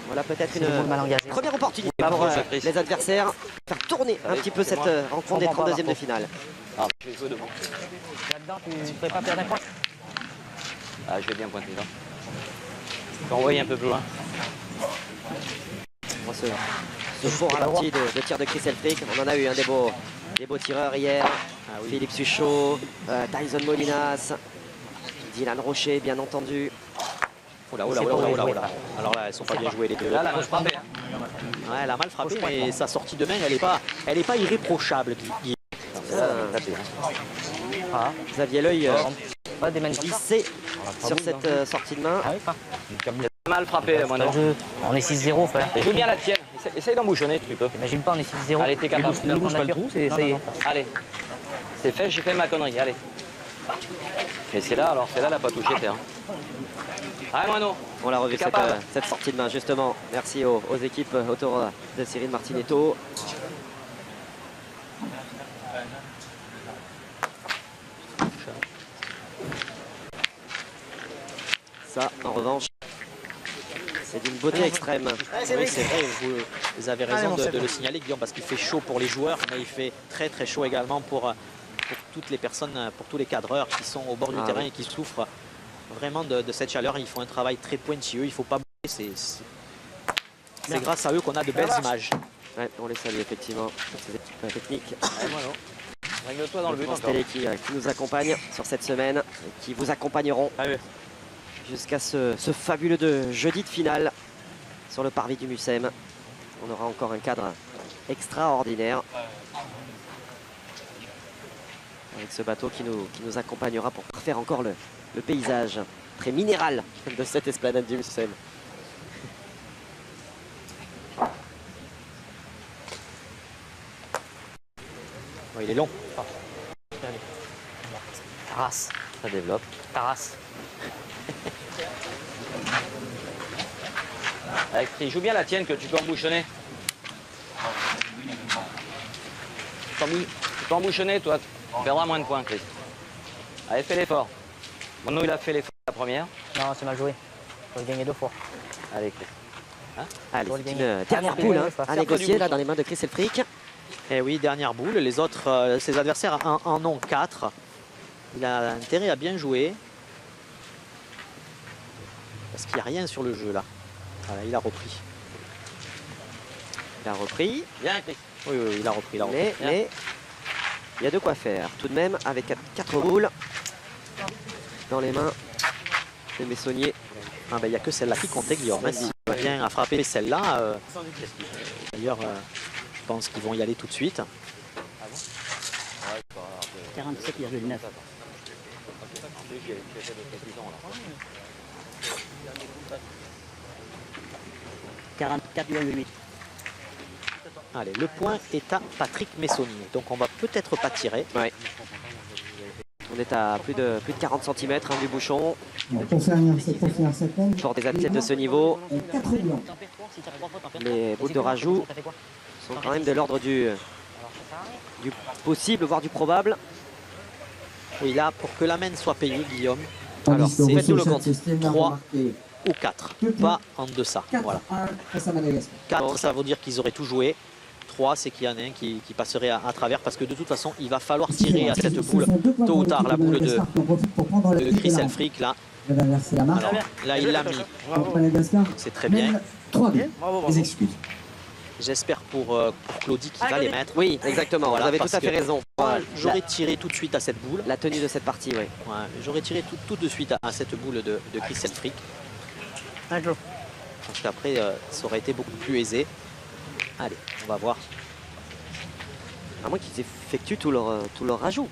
Voilà peut-être C'est le mot mal engagé. une première opportunité Pas pour pour ça, Chris. les adversaires. Faire tourner un petit peu cette rencontre des 32e de finale. Ah, je vais jouer devant. Là-dedans, tu ne pourrais pas perdre un point. Ah, je vais bien pointer là. Je peux envoyer un peu plus loin. Bon, ce faux ralenti de tir de Chris Elfrich. On en a eu un des beaux tireurs hier. Philippe Suchot, Tyson Molinas, Dylan Rocher, bien entendu. Oula. Alors là, elles sont pas bien jouées les deux. Là, la frappé. Ouais, elle a mal frappé, mais sa sortie de main, elle est pas irréprochable, Guy. Xavier L'œil Pas des mains glissé sur cette sortie de main. Ah oui, pas. Mal frappé, mon ami. On est 6-0, frère. Joue bien la tienne. Essaye d'embouchonner, tu peux. Imagine pas, on est 6-0. Allez, t'es capable. Ne bouge pas le trou, c'est ça y est. Allez. C'est fait, j'ai fait ma connerie. Allez. Et c'est là, alors, c'est là, elle n'a pas touché terre. Allez, Moineau. On l'a revu Capable. cette sortie de main justement. Merci aux équipes autour de Cyril Martinetto. Ça, en revanche, c'est d'une beauté extrême. Oui, c'est vrai, vous avez raison de le signaler, Guillaume, parce qu'il fait chaud pour les joueurs, mais il fait très très chaud également pour toutes les personnes, pour tous les cadreurs qui sont au bord du terrain et qui souffrent vraiment de cette chaleur. Ils font un travail très pointilleux, il ne faut pas bouger. C'est grâce à eux qu'on a de belles images. Ouais, on les salue effectivement. Ces équipes techniques. Règle-toi dans le but encore. Télé qui nous accompagnent sur cette semaine et qui vous accompagneront jusqu'à ce fabuleux jeudi de finale sur le parvis du Mucem. On aura encore un cadre extraordinaire avec ce bateau qui nous accompagnera pour faire encore le paysage très minéral de cette esplanade du Mucem. Oh, il est long. Taras. Ça développe. Taras. Allez, Chris, joue bien la tienne que tu peux embouchonner. Tu peux embouchonner, toi. Tu perdras moins de points, Chris. Allez, fais l'effort. Mono, il a fait l'effort la première. Non, c'est mal joué. Faut le gagner 2 fois. Allez, Chris. Allez, Faut le c'est gagner. une dernière boule à négocier là dans les mains de Chris Elfrich. Et oui, dernière boule. Les autres, ses adversaires en ont 4. Il a intérêt à bien jouer. Parce qu'il n'y a rien sur le jeu là. Voilà, il a repris. Il a repris. Bien, Chris. Oui, il a repris. Mais il y a de quoi faire. Tout de même, avec 4 boules dans les mains des Messonniers. Ah, ben, il n'y a que celle-là qui comptait, Guillaume. S'il va bien à frapper celle-là. D'ailleurs, je pense qu'ils vont y aller tout de suite. 47,9. Allez, le point est à Patrick Messonnier. Donc on va peut-être pas tirer. Ouais. On est à plus de 40 cm du bouchon. Pour finir cette peine, Pour des athlètes de ce niveau, 4 blancs. les boules de rajout sont quand même de l'ordre du possible, voire du probable. Oui, là, pour que la main soit payée, Guillaume, Alors, c'est faites-nous le compte. 3 ou 4, pas en deçà. Voilà. 4-1 face à Madagascar. 4, ça veut dire qu'ils auraient tout joué. 3, c'est qu'il y en a un qui passerait à travers, parce que de toute façon, il va falloir tirer à cette boule, tôt ou tard, la boule de Chris Elfrich, là. Alors, là, il l'a mis. C'est très bien. 3 buts. Les excuses. J'espère pour Claudie qui va les mettre. Oui, exactement, Voilà, vous avez tout parce à fait que raison. J'aurais tiré tout de suite à cette boule. La tenue de cette partie, oui. Ouais, j'aurais tiré tout de suite à cette boule de Chris Elfrich. Parce qu'après, ça aurait été beaucoup plus aisé. Allez, on va voir. À moins qu'ils effectuent tout leur rajout.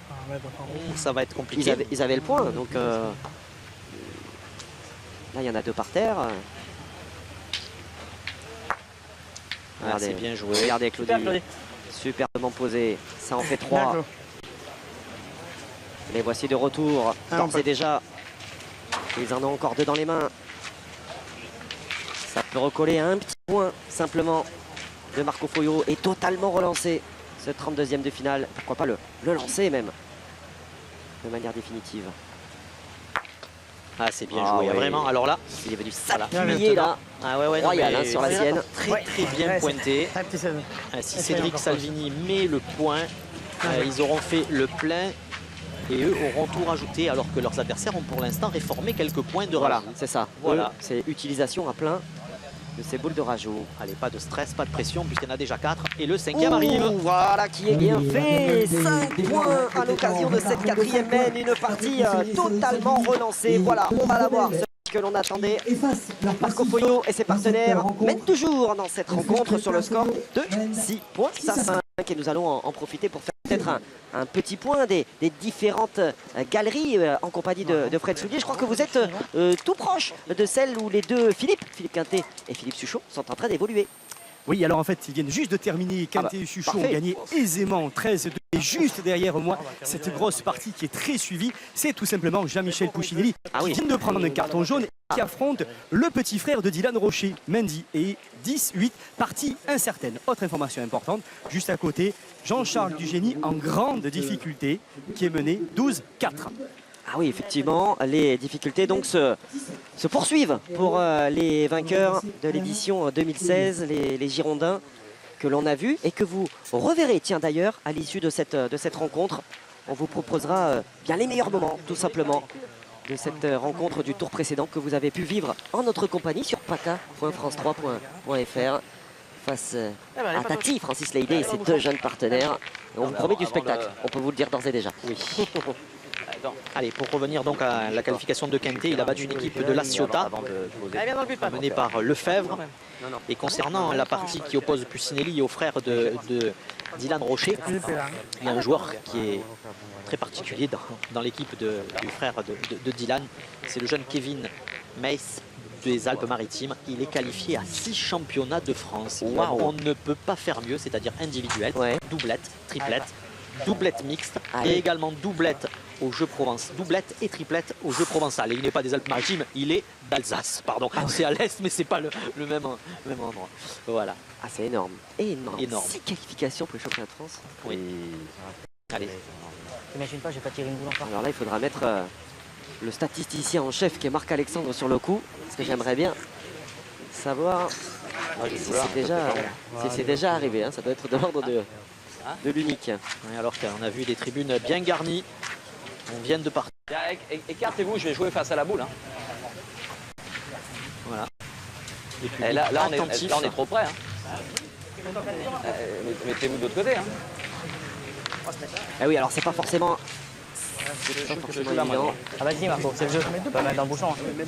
Ça va être compliqué. Ils avaient le point, donc là, il y en a 2 par terre. C'est bien joué. Regardez Claudie. Superbement posé. Ça en fait 3. Les voici de retour. D'ores et déjà. Ils en ont encore 2 dans les mains. Ça peut recoller à un petit point simplement de Marco Foyo et totalement relancer ce 32e de finale. Pourquoi pas le le lancer même, de manière définitive. Ah, c'est bien Ah joué, oui. vraiment. Alors là, Il est venu Voilà. s'appuyer là. ah ouais, non, Royal, mais hein, sur la sienne. Très très bien pointé. Un petit 16. Si Cédric Salvini met le point, ils auront fait le plein et eux auront tout rajouté alors que leurs adversaires ont pour l'instant réformé quelques points de Voilà, rajout. c'est ça. Voilà. Eux, c'est utilisation à plein de ces boules de rajout. Allez, pas de stress, pas de pression puisqu'il y en a déjà 4 et le 5e arrive. Voilà qui est bien fait. 5 points à l'occasion de cette 4e mène. Une partie totalement relancée. Voilà, on va la voir. Ce que l'on attendait. Marco Foglio et ses partenaires mènent toujours dans cette rencontre sur le score de 6 points à 5. Et nous allons en profiter pour faire peut-être un petit point des différentes galeries en compagnie de Fred Soulier. Je crois que vous êtes tout proche de celle où les deux Philippe Quintet et Philippe Suchot sont en train d'évoluer. Oui, alors en fait, ils viennent juste de terminer. Quintet et Suchot ont parfait. gagné aisément 13-2. Et juste derrière moi, cette grosse partie qui est très suivie, c'est tout simplement Jean-Michel Puccinelli qui vient de prendre un carton jaune et qui affronte le petit frère de Dylan Rocher, Mendy. Et 10-8, partie incertaine. Autre information importante, juste à côté, Jean-Charles Dugénie en grande difficulté qui est mené 12-4. Ah oui, effectivement, les difficultés donc se poursuivent pour les vainqueurs de l'édition 2016, les Girondins que l'on a vus et que vous reverrez. Tiens d'ailleurs, à l'issue de cette rencontre, on vous proposera bien les meilleurs moments, tout simplement, de cette rencontre du tour précédent que vous avez pu vivre en notre compagnie sur paca.france3.fr face à Tati, Francis Leydé et ses deux jeunes partenaires. Et on vous promet du spectacle, on peut vous le dire d'ores et déjà. Oui. Allez, pour revenir donc à la qualification de Quintet, il a battu une équipe de La Ciotat, menée par Lefebvre. Et concernant la partie qui oppose Puccinelli au frère de Dylan Rocher, il y a un joueur qui est très particulier dans l'équipe du frère de Dylan. C'est le jeune Kevin Meiss des Alpes-Maritimes. Il est qualifié à 6 championnats de France. Wow. On ne peut pas faire mieux, c'est-à-dire individuel, doublette, triplette, doublette mixte et également doublette aux Jeux Provence, doublette et triplette aux Jeux Provençal. Et il n'est pas des Alpes-Maritimes, il est d'Alsace, pardon. C'est à l'est, mais c'est pas le même endroit. Voilà. Ah, c'est énorme. Énorme. Énorme. 6 qualifications pour le championnat de France. Oui. Allez. T'imagines pas, j'ai pas tiré une boule encore. Alors là, il faudra mettre le statisticien en chef qui est Marc-Alexandre sur le coup. Parce que j'aimerais bien savoir si c'est déjà arrivé. Hein. Ça doit être de l'ordre de l'unique. Oui, alors qu'on a vu des tribunes bien garnies. On vient de partir. Écartez-vous, je vais jouer face à la boule. Hein. Voilà. Et là, on est attentif. là, on est trop près. Hein. Mettez-vous de l'autre côté. Hein. Ah oui, alors c'est pas forcément évident. Ah vas-y Marco, c'est le jeu. Tu peux mettre dans le bouchon. Hein.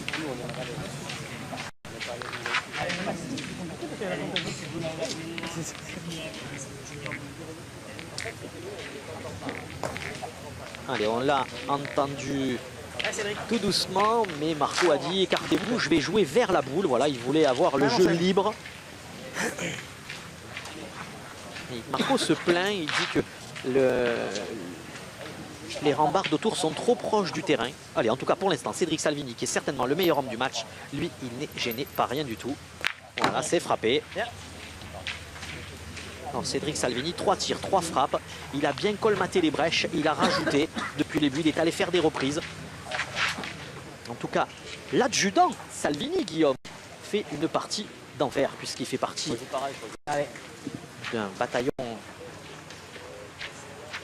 Allez, on l'a entendu tout doucement, mais Marco a dit écartez-vous, je vais jouer vers la boule. Voilà, il voulait avoir le jeu libre. Et Marco se plaint, il dit que les rambardes autour sont trop proches du terrain. Allez, en tout cas pour l'instant, Cédric Salvini, qui est certainement le meilleur homme du match, lui, il n'est gêné par rien du tout. Voilà, c'est frappé. Alors, Cédric Salvini, 3 tirs, 3 frappes. Il a bien colmaté les brèches. Il a rajouté depuis le début. Il est allé faire des reprises. En tout cas, l'adjudant Salvini, Guillaume, fait une partie d'enfer puisqu'il fait partie d'un bataillon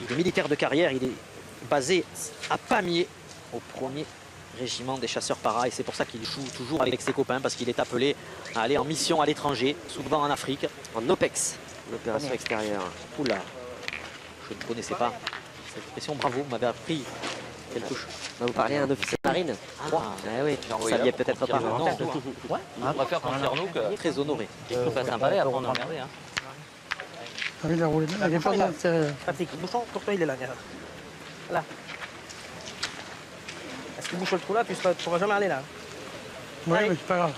de militaires de carrière. Il est basé à Pamiers, au 1er régiment des chasseurs para. Et c'est pour ça qu'il joue toujours avec ses copains parce qu'il est appelé à aller en mission à l'étranger, souvent en Afrique. En OPEX, l'opération extérieure. Oula, je ne connaissais pas cette expression. Bravo, vous m'avez appris quelque chose. On va vous parler à un officier de marine. Ah, oui, vous ne saviez peut-être pas. non. Ouais. On préfère confier nous que Très honoré. nous fasse un palais, après on a emmerdé. Hein. Ah oui, il a roulé. Il n'y a pas besoin de serrer. Patrick, le bouchon, pour toi, il est là. Là. Est-ce que tu bouches le trou là, tu ne pourras jamais aller là. Oui, mais c'est pas grave.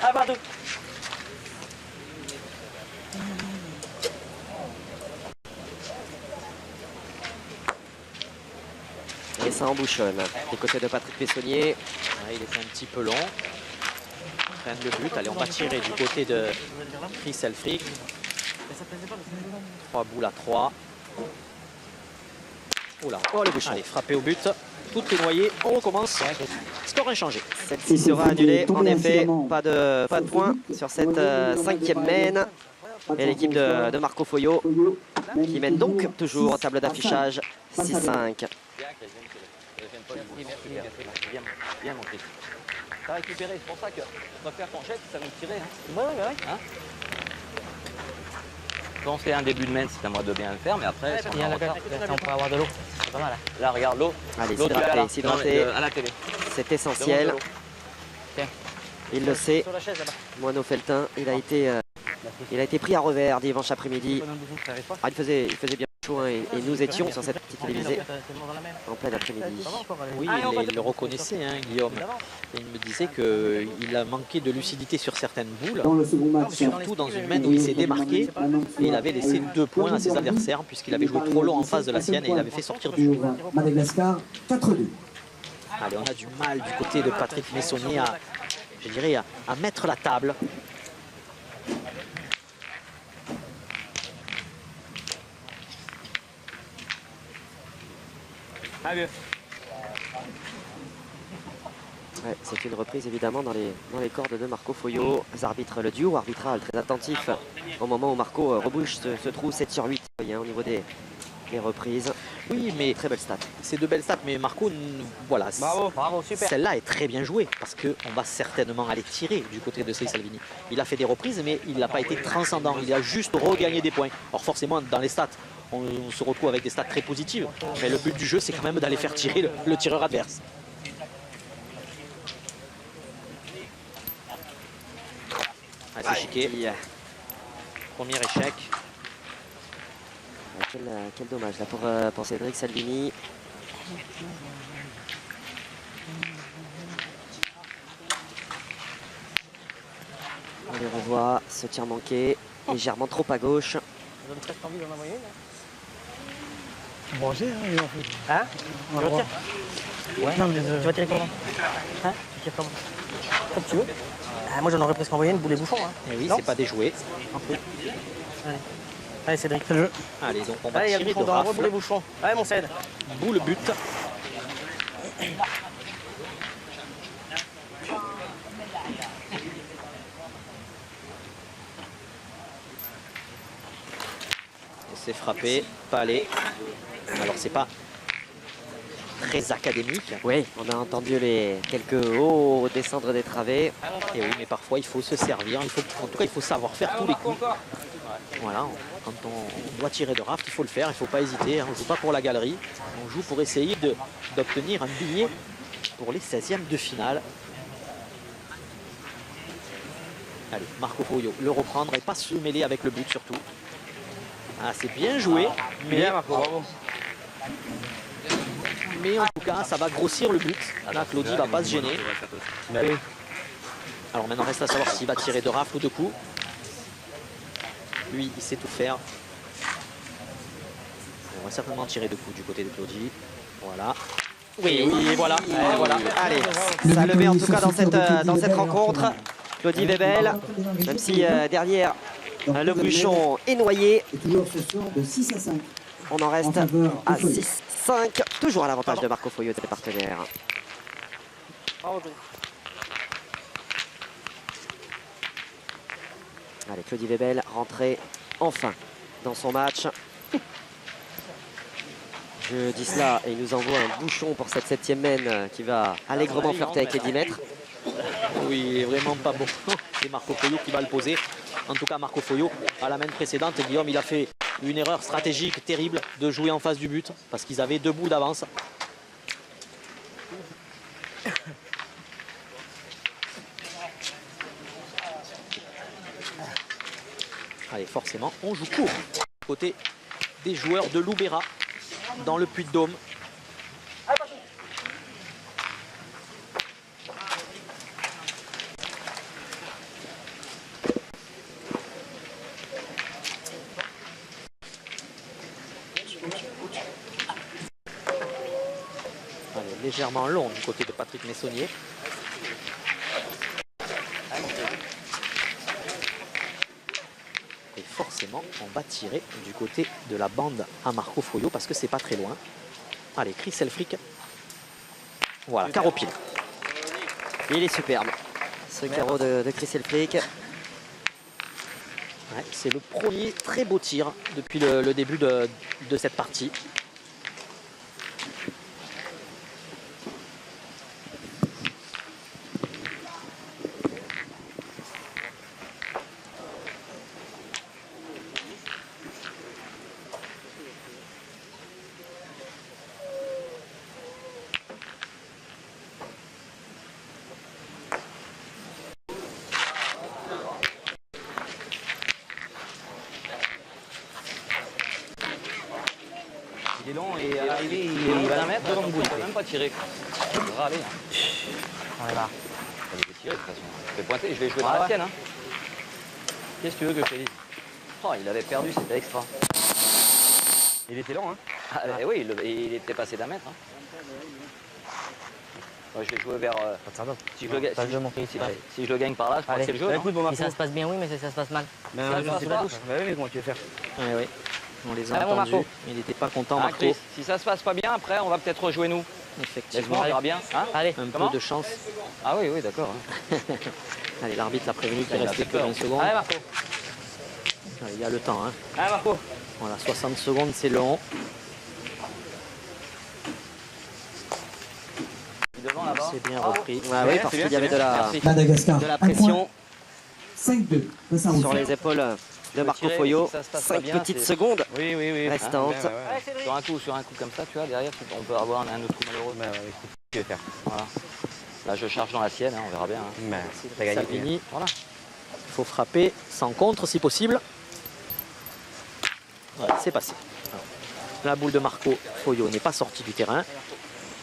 Ah, pardon. Et ça embouchonne. Du côté de Patrick Pessonnier. Ouais, il est un petit peu long. Freine le but. Allez, on va tirer du côté de Chris Elfrick. 3 boules à 3. Oula, oh le bouchon. Allez, frappé au but. Tout est noyé. On recommence. Score inchangé. Celle-ci sera annulée. En effet, pas de points sur cette 5e mène. Et l'équipe de Marco Foyo qui mène donc toujours en table d'affichage 6-5. Bien mon Chris. T'as récupéré, c'est pour ça que on va faire ton jet, ça va me tirer. Hein. Ouais. Hein, quand c'est un début de main, c'est à moi de bien le faire, mais après, Il y a la gare, on pourrait avoir de l'eau. C'est pas mal. là, regarde l'eau. Allez, L'eau, tu l'as là, s'hydrater, à la télé. c'est essentiel. Demande de l'eau. Tiens. Il le sait. Sur la chaise là-bas. Moineau Feltin, il a été pris à revers dimanche après-midi. Ah, il faisait bien chaud hein, et nous étions sur cette petite télévisée en plein après-midi. Oui, il le reconnaissait, hein, Guillaume. Et il me disait qu'il a manqué de lucidité sur certaines boules, Dans le second match, surtout dans une main où il s'est démarqué et il avait laissé 2 points à ses adversaires puisqu'il avait joué trop long en face de la sienne et il avait fait sortir du jeu. pour Madagascar, 4-2. Allez, on a du mal du côté de Patrick Messonnier à, je dirais, à mettre la table. Ouais, c'est une reprise évidemment dans les cordes de Marco Foyo. Les arbitres, le duo arbitral très attentif au moment où Marco rebouche ce trou 7/8 au niveau des reprises. Oui, mais Très belle stat. c'est de belles stats, mais Marco, voilà, Bravo, super. celle-là est très bien jouée parce qu'on va certainement aller tirer du côté de Cyril Salvini. Il a fait des reprises, mais il n'a pas été transcendant. Il a juste regagné des points. Alors forcément, dans les stats, on se retrouve avec des stats très positives, mais le but du jeu, c'est quand même d'aller faire tirer le tireur adverse. Ah, c'est chiqué. Premier échec. Quel dommage là pour Cédric Salvini. On les revoit, ce tir manqué, légèrement trop à gauche. Ça donne presque envie d'en envoyer. Bon, j'ai, hein, en fait. Hein On Tu va retires Ouais. Non, mais Tu vas tirer comment? Hein Tu tires comment? Comme tu veux. Ah, moi j'en aurais presque envoyé une boule et bouchon. Hein. Et oui, Non c'est pas déjoué. Allez Cédric. c'est le jeu. Allez, donc on va Allez, il y a le tirer de bouchon d'envoi, boule et rafle. bouchon. Allez mon Céd. Boule but. C'est frappé, pas aller. Alors c'est pas très académique. Oui, on a entendu les quelques hauts descendre des travées. Et oui, mais parfois il faut se servir. En tout cas, il faut savoir faire tous les coups. Voilà, quand on doit tirer de rafle, il faut le faire, il ne faut pas hésiter. Hein. On ne joue pas pour la galerie, on joue pour essayer d'obtenir un billet pour les 16e de finale. Allez, Marco Foyo, le reprendre et pas se mêler avec le but surtout. Ah, c'est bien joué, mais en tout cas, ça va grossir le but. Là, Claudie ne va pas se gêner. Alors maintenant, reste à savoir s'il va tirer de rafle ou de coups. Lui, il sait tout faire. On va certainement tirer de coups du côté de Claudie. Voilà. Oui, voilà. Voilà. Allez, ça le met en tout cas dans cette rencontre. Claudie Webel, même si derrière le bouchon est noyé. Et toujours ce score de 6-5. On en reste En faveur à de Foyo. 6-5, toujours à l'avantage de Marco Foyo et de ses partenaires. Allez, Claudie Webel rentrée enfin dans son match. Je dis cela et il nous envoie un bouchon pour cette 7e mène qui va allègrement flirter avec les 10 mètres. Oui, il est vraiment pas bon. C'est Marco Foyo qui va le poser. En tout cas, Marco Foyo, à la main précédente, Guillaume, il a fait une erreur stratégique terrible de jouer en face du but parce qu'ils avaient 2 boules d'avance. Allez, forcément, on joue court. Côté des joueurs de Loubera dans le Puy-de-Dôme. Allez, légèrement long du côté de Patrick Messonnier. Et forcément, forcément, on va tirer du côté de la bande à Marco Foio parce que c'est pas très loin. Allez, Chris Elfrick. Voilà, carreau pile. Il est superbe. Ce carreau de Chris Elfrick. Ouais, c'est le premier très beau tir depuis le début de cette partie. Il est long et à l'arrivée, il est long d'un mètre, il ne peut même pas tirer. Râler. On est là. Il va tirer de toute façon. Je vais pointer, je vais jouer dans la sienne. Hein. Qu'est-ce que tu veux que je te dise? Oh, il avait perdu, c'était extra. Il était lent, hein. Ah, oui, il était passé d'un mètre. Hein. Moi, je vais jouer vers. Si je le gagne par là, je crois que c'est le jeu. Si ça se passe bien, oui, mais si ça se passe mal. Mais c'est pas douce. Mais comment tu veux faire? Ouais, ouais. On les a Allez, mon entendus. Marco. Il n'était pas content, Ah, Marco. Chris, si ça se passe pas bien, après, on va peut-être rejouer nous. Effectivement. Laisse-moi, on verra bien. Hein? Allez, Un Comment peu de chance. Ah oui, oui, d'accord. Hein. Allez, l'arbitre l'a prévenu qu'il Il a restait fait que peur. 20 secondes. allez Marco. Allez, il y a le temps. Hein. Allez Marco. Voilà, 60 secondes, c'est long. Devant là-bas. C'est bien repris. Ah oui, parce qu'il y avait de la Madagascar. pression 5-2. Face à sur les épaules de Marco tirer, Foio. si ça se passe pas 5 bien, petites c'est- secondes Oui, oui, oui. restantes. Allez Cédric. Sur un coup comme ça, tu vois, derrière, on peut avoir un autre coup malheureux. Tu veux faire? Voilà. Là, je charge dans la sienne, hein, on verra bien. Hein. Mais t'as gagné. Salvini. Voilà. Il faut frapper sans contre si possible. Voilà, c'est passé. Alors, la boule de Marco Foio n'est pas sortie du terrain.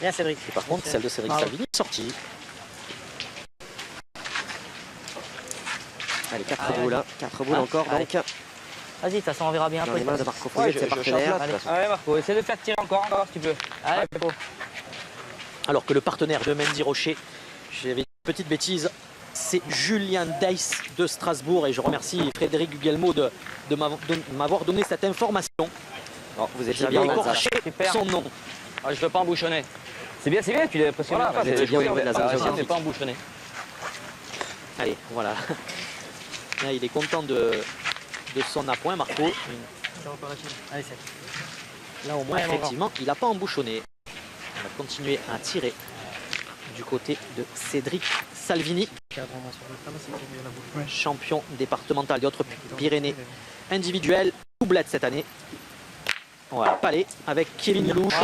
Bien Cédric. Et par contre, celle de Cédric Bravo. Salvini est sortie. Allez, 4 boules, hein. 4 boules encore Allez. donc Vas-y, de toute façon, on verra bien dans après. les mains de Marco Foio et de ses je charge partenaires. là, de toute façon. Allez, Marco, essaie de faire tirer encore si tu peux. Allez, Marco. Alors que le partenaire de Mendy Rocher, j'avais une petite bêtise, c'est Julien Deiss de Strasbourg. Et je remercie Frédéric Gugelmo de m'avoir donné cette information. Bon, vous étiez J'avais bien au écorché son nom. Ah, je ne veux pas embouchonner. C'est bien, tu l'as pressionné. Voilà, vous étiez bien au niveau de la zone je ne géographique. vais pas embouchonner. Allez, voilà. Là, il est content de son appoint, Marco. Allez, c'est. Là, au moins, effectivement, il n'a pas embouchonné. On va continuer à tirer du côté de Cédric Salvini, champion départemental des Hautes-Pyrénées individuel, doublette cette année. Voilà, Palais avec Kevin Louche,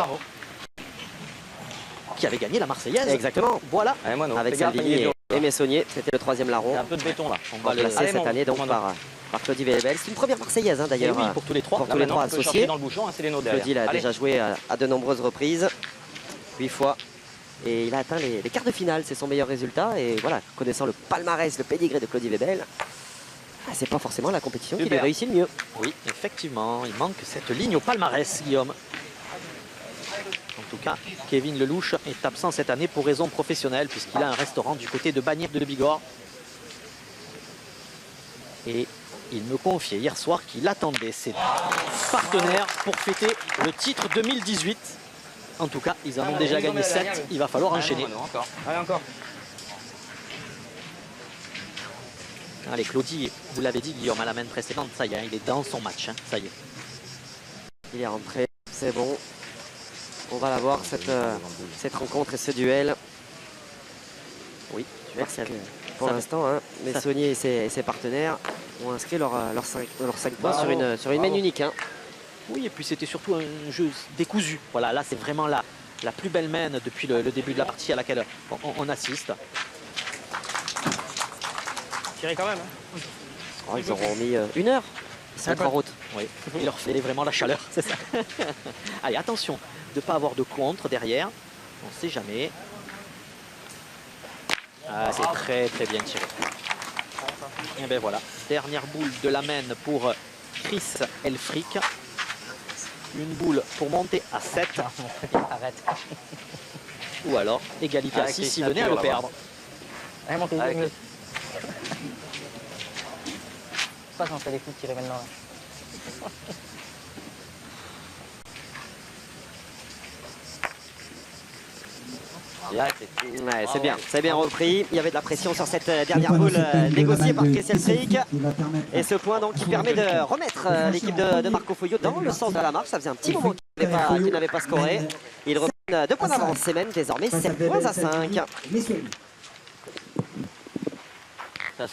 qui avait gagné la Marseillaise. Exactement. Voilà. Allez, moi, non. Avec Fais gaffe, Salvini il est dur. et Messonnier, c'était le 3e Il y larron. a un peu de béton là. On va le Placé Allez, cette mon- année donc mon- par Claudie Vélebel. C'est une première Marseillaise hein, Et d'ailleurs. oui, pour tous les trois. Pour Là, tous les maintenant, trois on peut chercher associés. dans le bouchon, hein, c'est les nôtres derrière. Claudie l'a Allez. déjà joué à de nombreuses reprises, 8 fois. Et il a atteint les quarts de finale, c'est son meilleur résultat. Et voilà, connaissant le palmarès, le pédigré de Claudie Vébel, c'est pas forcément la compétition qui lui Super. réussit le mieux. Oui, effectivement, il manque cette ligne au palmarès, Guillaume. En tout cas, Kevin Lelouch est absent cette année pour raison professionnelle puisqu'il a un restaurant du côté de Bagnères de Bigorre. Et il me confiait hier soir qu'il attendait ses partenaires pour fêter le titre 2018. En tout cas, ils en ont déjà gagné 7. Il va falloir enchaîner. Non, encore. Allez, encore. Allez, Claudie, vous l'avez dit, Guillaume, à la main précédente, ça y est, il est dans son match. Hein, ça y est. Il est rentré, c'est bon. On va la voir cette rencontre et ce duel. Oui, parce que pour Ça- l'instant, hein, Messonnier et ses partenaires ont inscrit leurs 5 points Bravo, sur une main bravo. unique. Hein. Oui, et puis c'était surtout un jeu décousu. Voilà, là, c'est vraiment la plus belle main depuis le début de la partie à laquelle on assiste. Tirer quand même. Hein. Oh, ils auront mis 1 heure. Ils se mettent en route. Oui, il leur fait vraiment la chaleur, c'est ça. Allez, attention de ne pas avoir de contre derrière. On ne sait jamais. Ah, c'est très très bien tiré. Et bien voilà, dernière boule de la main pour Chris Elfrick. Une boule pour monter à 7. Arrête. Ou alors égalité à Avec 6 les s'il venait à le signatures, perdre. Allez, monte, Avec- mieux. C'est pas quand on fait des coups de tirer maintenant. Là. Ouais, c'est bien repris. Il y avait de la pression sur cette dernière boule négociée par Christian Frick. Et ce point donc qui permet de remettre l'équipe de Marco Foglio dans le sens de la marche. Ça faisait un petit moment qu'il n'avait pas scoré. Il reprend 2 points d'avance. C'est même désormais 7 points à 5. Ça,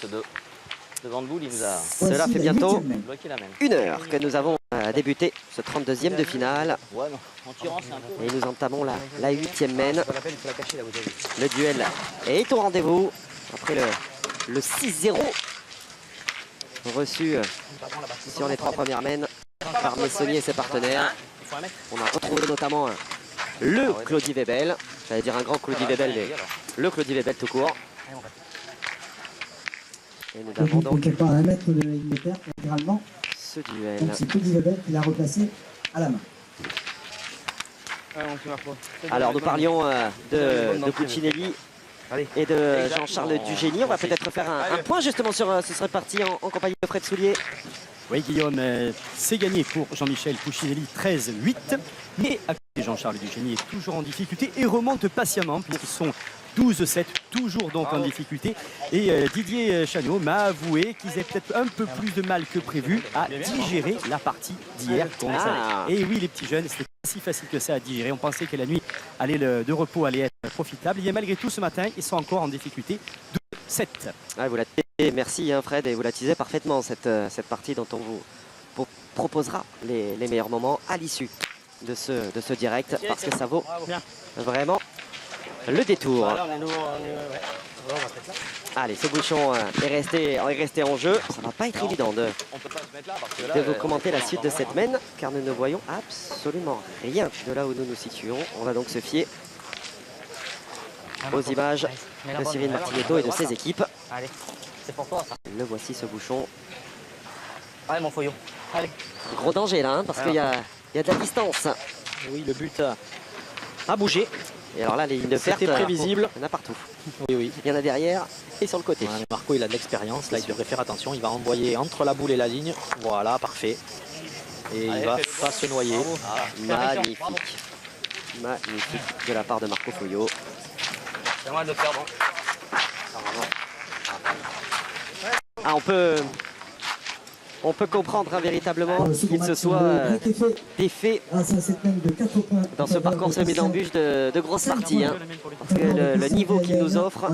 devant de boule, il nous a Cela fait bientôt bloqué la main. 1 heure que nous avons débuté ce 32e de finale. Ouais, non. En tirant, c'est un peu. Et nous entamons la 8e mène. Le duel est au rendez-vous après le 6-0 reçu sur les 3 premières mènes par Messonnier et ses partenaires. On a retrouvé notamment le Claudie Webel. J'allais dire un grand Claudie Webel, mais le Claudie Webel tout court. Et nous avons donc quelque part à 1 mètre de la ligne de terre, latéralement. ce duel. Donc c'est Claudie Webel qui l'a replacé à la main. Alors nous parlions de Cucinelli et de Jean-Charles Dugénie. On va peut-être faire un point justement sur ce serait parti en compagnie de Fred Soulier. Oui, Guillaume, c'est gagné pour Jean-Michel Cucinelli, 13-8. Mais Jean-Charles Dugénie est toujours en difficulté et remonte patiemment puisqu'ils sont 12-7, toujours donc en difficulté. Et Didier Chagnot m'a avoué qu'ils avaient peut-être un peu plus de mal que prévu à digérer la partie d'hier. Et oui, les petits jeunes, c'était pas si facile que ça à digérer. On pensait que la nuit de repos allait être profitable. Et malgré tout, ce matin, ils sont encore en difficulté. 12-7. Ah, vous merci Fred, et vous la teasez parfaitement cette partie dont on vous proposera les meilleurs moments à l'issue de ce direct, parce que ça vaut vraiment le détour. Allez, ce bouchon est resté en jeu. Ça va pas être évident de vous commenter la suite de cette mène, car nous ne voyons absolument rien de là où nous nous situons. On va donc se fier aux images de Cyril Martinetto et de ses équipes. Allez, c'est pour toi ça. Le voici, ce bouchon. Allez mon Foglio. Allez. Gros danger là, hein, parce qu'il y a de la distance. Oui, le but a bougé. Et alors là, les lignes de perte, c'était prévisible. Il y en a partout. Oui. Il y en a derrière et sur le côté. Ouais, Marco, il a de l'expérience. Là, il devrait faire attention. Il va envoyer entre la boule et la ligne. Voilà, parfait. Et il va pas se noyer. Magnifique. Magnifique de la part de Marco Foglio. C'est moi de perdre. Ah, on peut comprendre véritablement qu'il se soit défait dans ce parcours semé d'embûches de grosses parties. Hein, parce que le niveau qu'il nous offre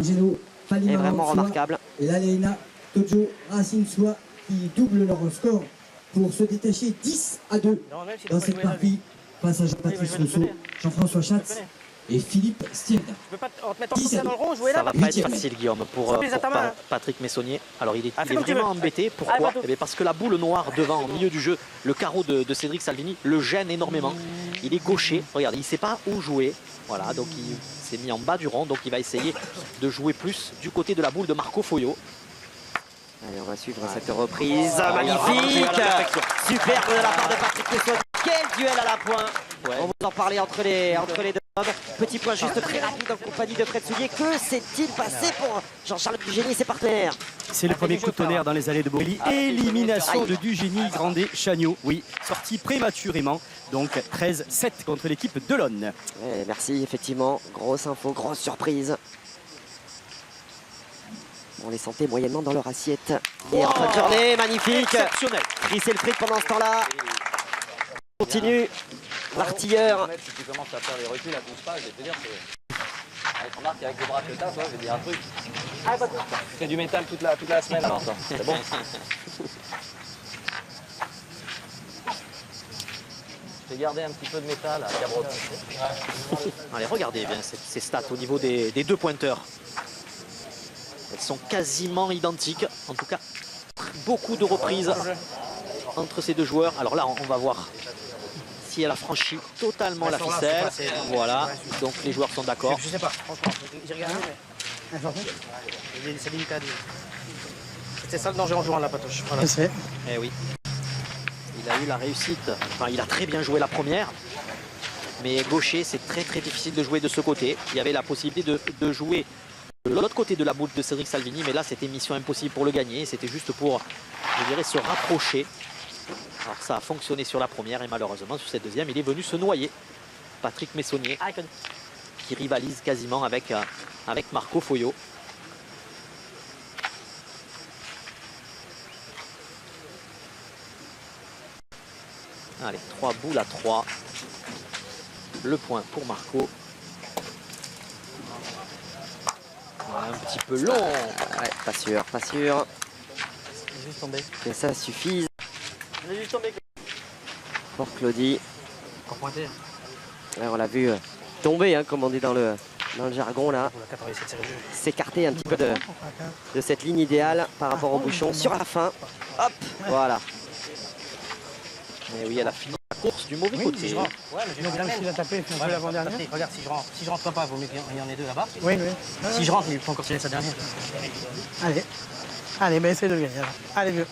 est vraiment remarquable. Et là, Léna, Tojo, Racine Soie qui doublent leur score pour se détacher 10-2 dans cette partie face à Jean-Baptiste Rousseau, Jean-François Schatz et Philippe Stielda. Tu peux pas te mettre en dans le rond, jouer là. Ça va pas être facile, Guillaume, pour Patrick Messonnier. Alors il est vraiment embêté. Pourquoi? Parce que la boule noire devant, au milieu du jeu, le carreau de Cédric Salvini, le gêne énormément. Il est gaucher. Regarde, il ne sait pas où jouer. Voilà, donc il s'est mis en bas du rond. Donc il va essayer de jouer plus du côté de la boule de Marco Foglio. Allez, on va suivre cette reprise. Magnifique! Superbe de la part de Patrick Messonnier. Quel duel à la pointe! On vous en parlait entre les deux hommes. Petit point juste très rapide en compagnie de Fred Soulier. Que s'est-il passé pour Jean-Charles Dugénie et ses partenaires? C'est le premier coup de tonnerre dans les allées de Borelli. Élimination de Dugénie, Grandet, Chagnot. Oui, sorti prématurément. Donc 13-7 contre l'équipe de l'Onne. Merci, effectivement. Grosse info, grosse surprise. On les sentait moyennement dans leur assiette. Et en fin de journée, magnifique. Exceptionnel. Chris Elfrick pendant ce temps-là. Continue. L'artilleur. Si tu commences à faire des reculs à 12 pas, je vais te dire que... Remarque avec le bras que t'as, toi, je vais te dire un truc. Tu fais du métal toute la semaine alors toi, c'est bon. Je t'ai gardé un petit peu de métal à Cabrotte. Allez, regardez bien ces stats au niveau des deux pointeurs. Elles sont quasiment identiques. En tout cas, beaucoup de reprises entre ces deux joueurs. Alors là, on va voir si elle a franchi totalement la ficelle. Voilà, donc les joueurs sont d'accord. Je sais pas, franchement, j'ai regardé, mais... C'est limité à 10. C'était ça le danger en jouant la patoche. Voilà. Eh oui. Il a eu la réussite. Enfin, il a très bien joué la première. Mais gaucher, c'est très difficile de jouer de ce côté. Il y avait la possibilité de jouer de l'autre côté de la boule de Cédric Salvini. Mais là, c'était mission impossible pour le gagner. C'était juste pour, je dirais, se rapprocher Alors ça a fonctionné sur la première et malheureusement sur cette deuxième, il est venu se noyer. Patrick Messonnier qui rivalise quasiment avec Marco Foyot. Allez, 3 boules à 3. Le point pour Marco. Un petit peu long. Ouais, pas sûr, pas sûr Il est juste tombé. que ça suffise Il est juste tombé. pour Claudie. Encore pointé. Alors, on l'a vu tomber, hein, comme on dit dans le jargon là, Pour la 87 série de jeu. s'écarter un petit peu de cette ligne idéale par rapport au bouchon sur la fin. Hop, voilà. Et oui, elle a fini la course du mauvais Si côté. je rentre. Ouais, mais j'ai Il a pas aussi tapé, il fait l'avant-dernière. Regarde, si je rentre pas, vaut mieux qu'il y en ait deux là-bas. Oui, oui. Si je rentre, il faut encore tirer sa dernière. Allez. Allez, ben essaye de le gagner. Alors. Allez, vieux.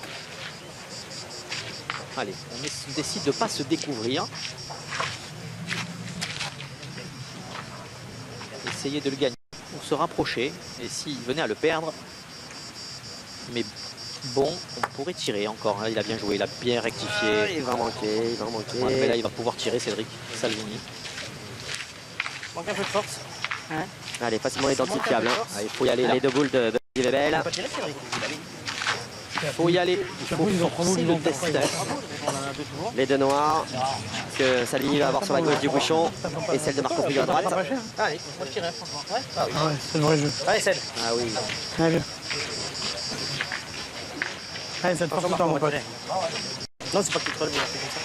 Allez, on décide de ne pas se découvrir. Essayer de le gagner pour se rapprocher. Et s'il venait à le perdre, mais bon, on pourrait tirer encore. Hein. Il a bien joué, il a bien rectifié. Il va manquer, il va manquer. Ouais, mais là, il va pouvoir tirer Cédric Salvini. Manque un peu de force. Allez, facilement identifiable. Hein. Ah, il faut y aller là. Les deux boules de Lebel. On peut pas tirer, Cédric. Il faut y aller. Il faut forcer le destin. On en a deux souvent. Les deux noirs que Salvini va avoir sur la gauche du bouchon et celle de Marco Foyot à droite. Allez, on va tirer, franchement. Ouais. Ah oui. Ah ouais, c'est le vrai jeu. Allez, celle. Ah oui. Allez, vieux. Allez, cette force Franchement, mon on va pote. tirer. Non, c'est pas que tu trolles, mais on fait comme ça.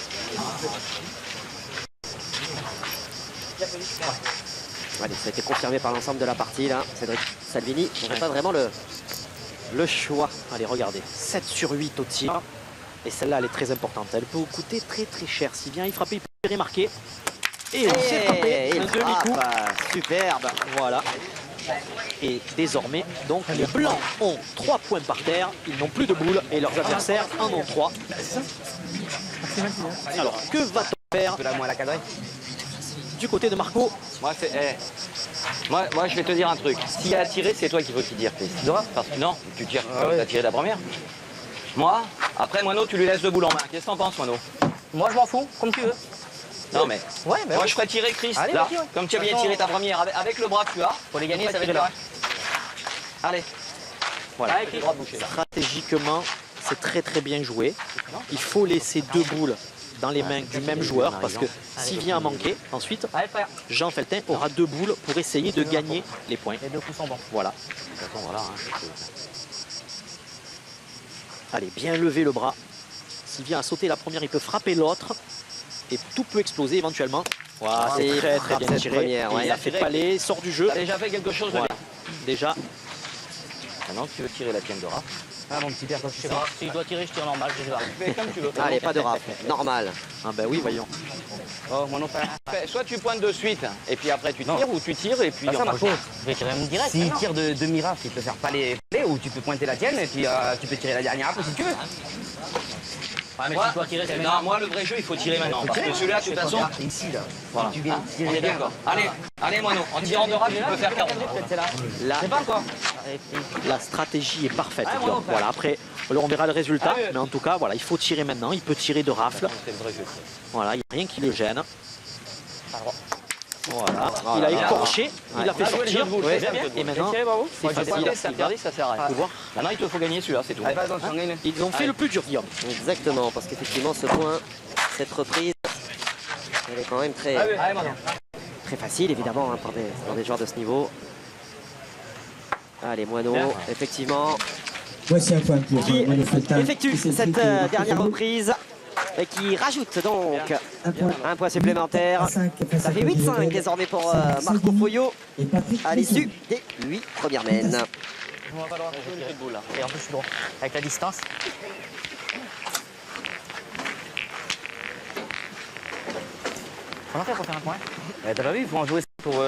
Allez, ça a été confirmé par l'ensemble de la partie là. Cédric Salvini n'avait pas vraiment le choix. Allez, regardez. 7 sur 8 au tir. Et celle-là, elle est très importante. Elle peut coûter très très cher. S'il vient y frapper, il peut remarquer. Et on s'est frappé. Un demi-coup. Superbe. Voilà. Et désormais, donc, les Blancs ont 3 points par terre. Ils n'ont plus de boules et leurs adversaires en ont 3. Alors, que va-t-on faire du côté de Marco? Moi, moi, je vais te dire un truc. S'il y a à tirer, c'est toi qui veux qu'il tire, Chris. Parce que non, tu tires, tu as tiré la première. Moi, après, Moineau, tu lui laisses 2 boules en main. Qu'est-ce que t'en penses, Moineau? Moi, je m'en fous, comme tu veux. Non, mais Ouais, mais moi, je ferais tirer Chris, Allez, là, vas-y, ouais. comme tu as bien tiré ta première, avec le bras que tu as. Pour les gagner, tu ça va ferais être tirer là. Allez. Voilà. Avec les bras bouchés. Stratégiquement, c'est très très bien joué. Il faut laisser 2 boules dans les mains du même joueur parce que s'il vient à manquer, ensuite, Allez, frère. Jean Feltin aura 2 boules pour essayer de gagner les points. Les deux coups sont bons. Voilà. De toute façon, voilà. Hein, Allez, bien lever le bras. S'il vient à sauter la première, il peut frapper l'autre. Et tout peut exploser éventuellement. Voilà, c'est Et très frappe bien cette tiré. première, Et ouais. il a fait palais, sort du jeu. T'as déjà fait quelque chose de Voilà. bien. Déjà, Maintenant, tu veux tirer la tienne de rap. Ah, mon petit père, quand tu sais pas. Si je dois tirer, je tire normal, je sais pas. Fais comme tu veux. Allez, pas de rafle. Normal. ah ben oui, voyons. Oh, moi non pas. Soit tu pointes de suite, et puis après tu tires, ou tu tires, et puis... Pas ça, enfin, Marco. Je vais tirer mon direct. S'il tire de demi-raf, il peut faire palais, ou tu peux pointer la tienne, et puis tu peux tirer la dernière après si tu veux. Ouais, mais Moi, si tu dois tirer, c'est non, moi le vrai jeu il faut tirer maintenant. Parce que celui-là, de toute façon. ici, là. Voilà. Tu viens Hein, tirer on est bien. d'accord. Allez, Moineau, en tirant de rap, tu peux faire 40. C'est là. Là, C'est pas quoi. la stratégie est parfaite. Ah, Guillaume. bon, Voilà, après, on verra le résultat. Ah, oui. Mais en tout cas, voilà, il faut tirer maintenant. Il peut tirer de rafle. C'est le vrai jeu. Voilà, il n'y a rien qui le gêne. Voilà, Oh il là a là. écorché, il a fait Bien joué, les sortir. jeux de boules, Ouais. bien, bien. Et maintenant, c'est Moi, je facile. pas c'est interdit, ça sert à rien. Pouvoir. Maintenant, il te faut gagner celui-là, c'est tout. Allez, pas attention, gagne. Ils ont fait le plus dur, Guillaume. Exactement, parce qu'effectivement, ce point, cette reprise, elle est quand même très, Allez, Moineau. très facile, évidemment, hein, pour des joueurs de ce niveau. Allez, Moineau, effectivement, Voici un point qui qui Moineau Feltin. effectue Et c'est cette le fait que Marco dernière Foyot, reprise et qui rajoute donc un point un supplémentaire. à 5 face Ça à fait Claudie 8-5 Lebel, désormais pour Patrick Marco Salvini Foyot et Patrick à l'issue Messonnier. des 8 premières mènes. On va pas droit, je tirer de boule là. Et en plus, je suis droit. Avec la distance. Comment faire pour faire un point? T'as pas vu, il faut en jouer pour...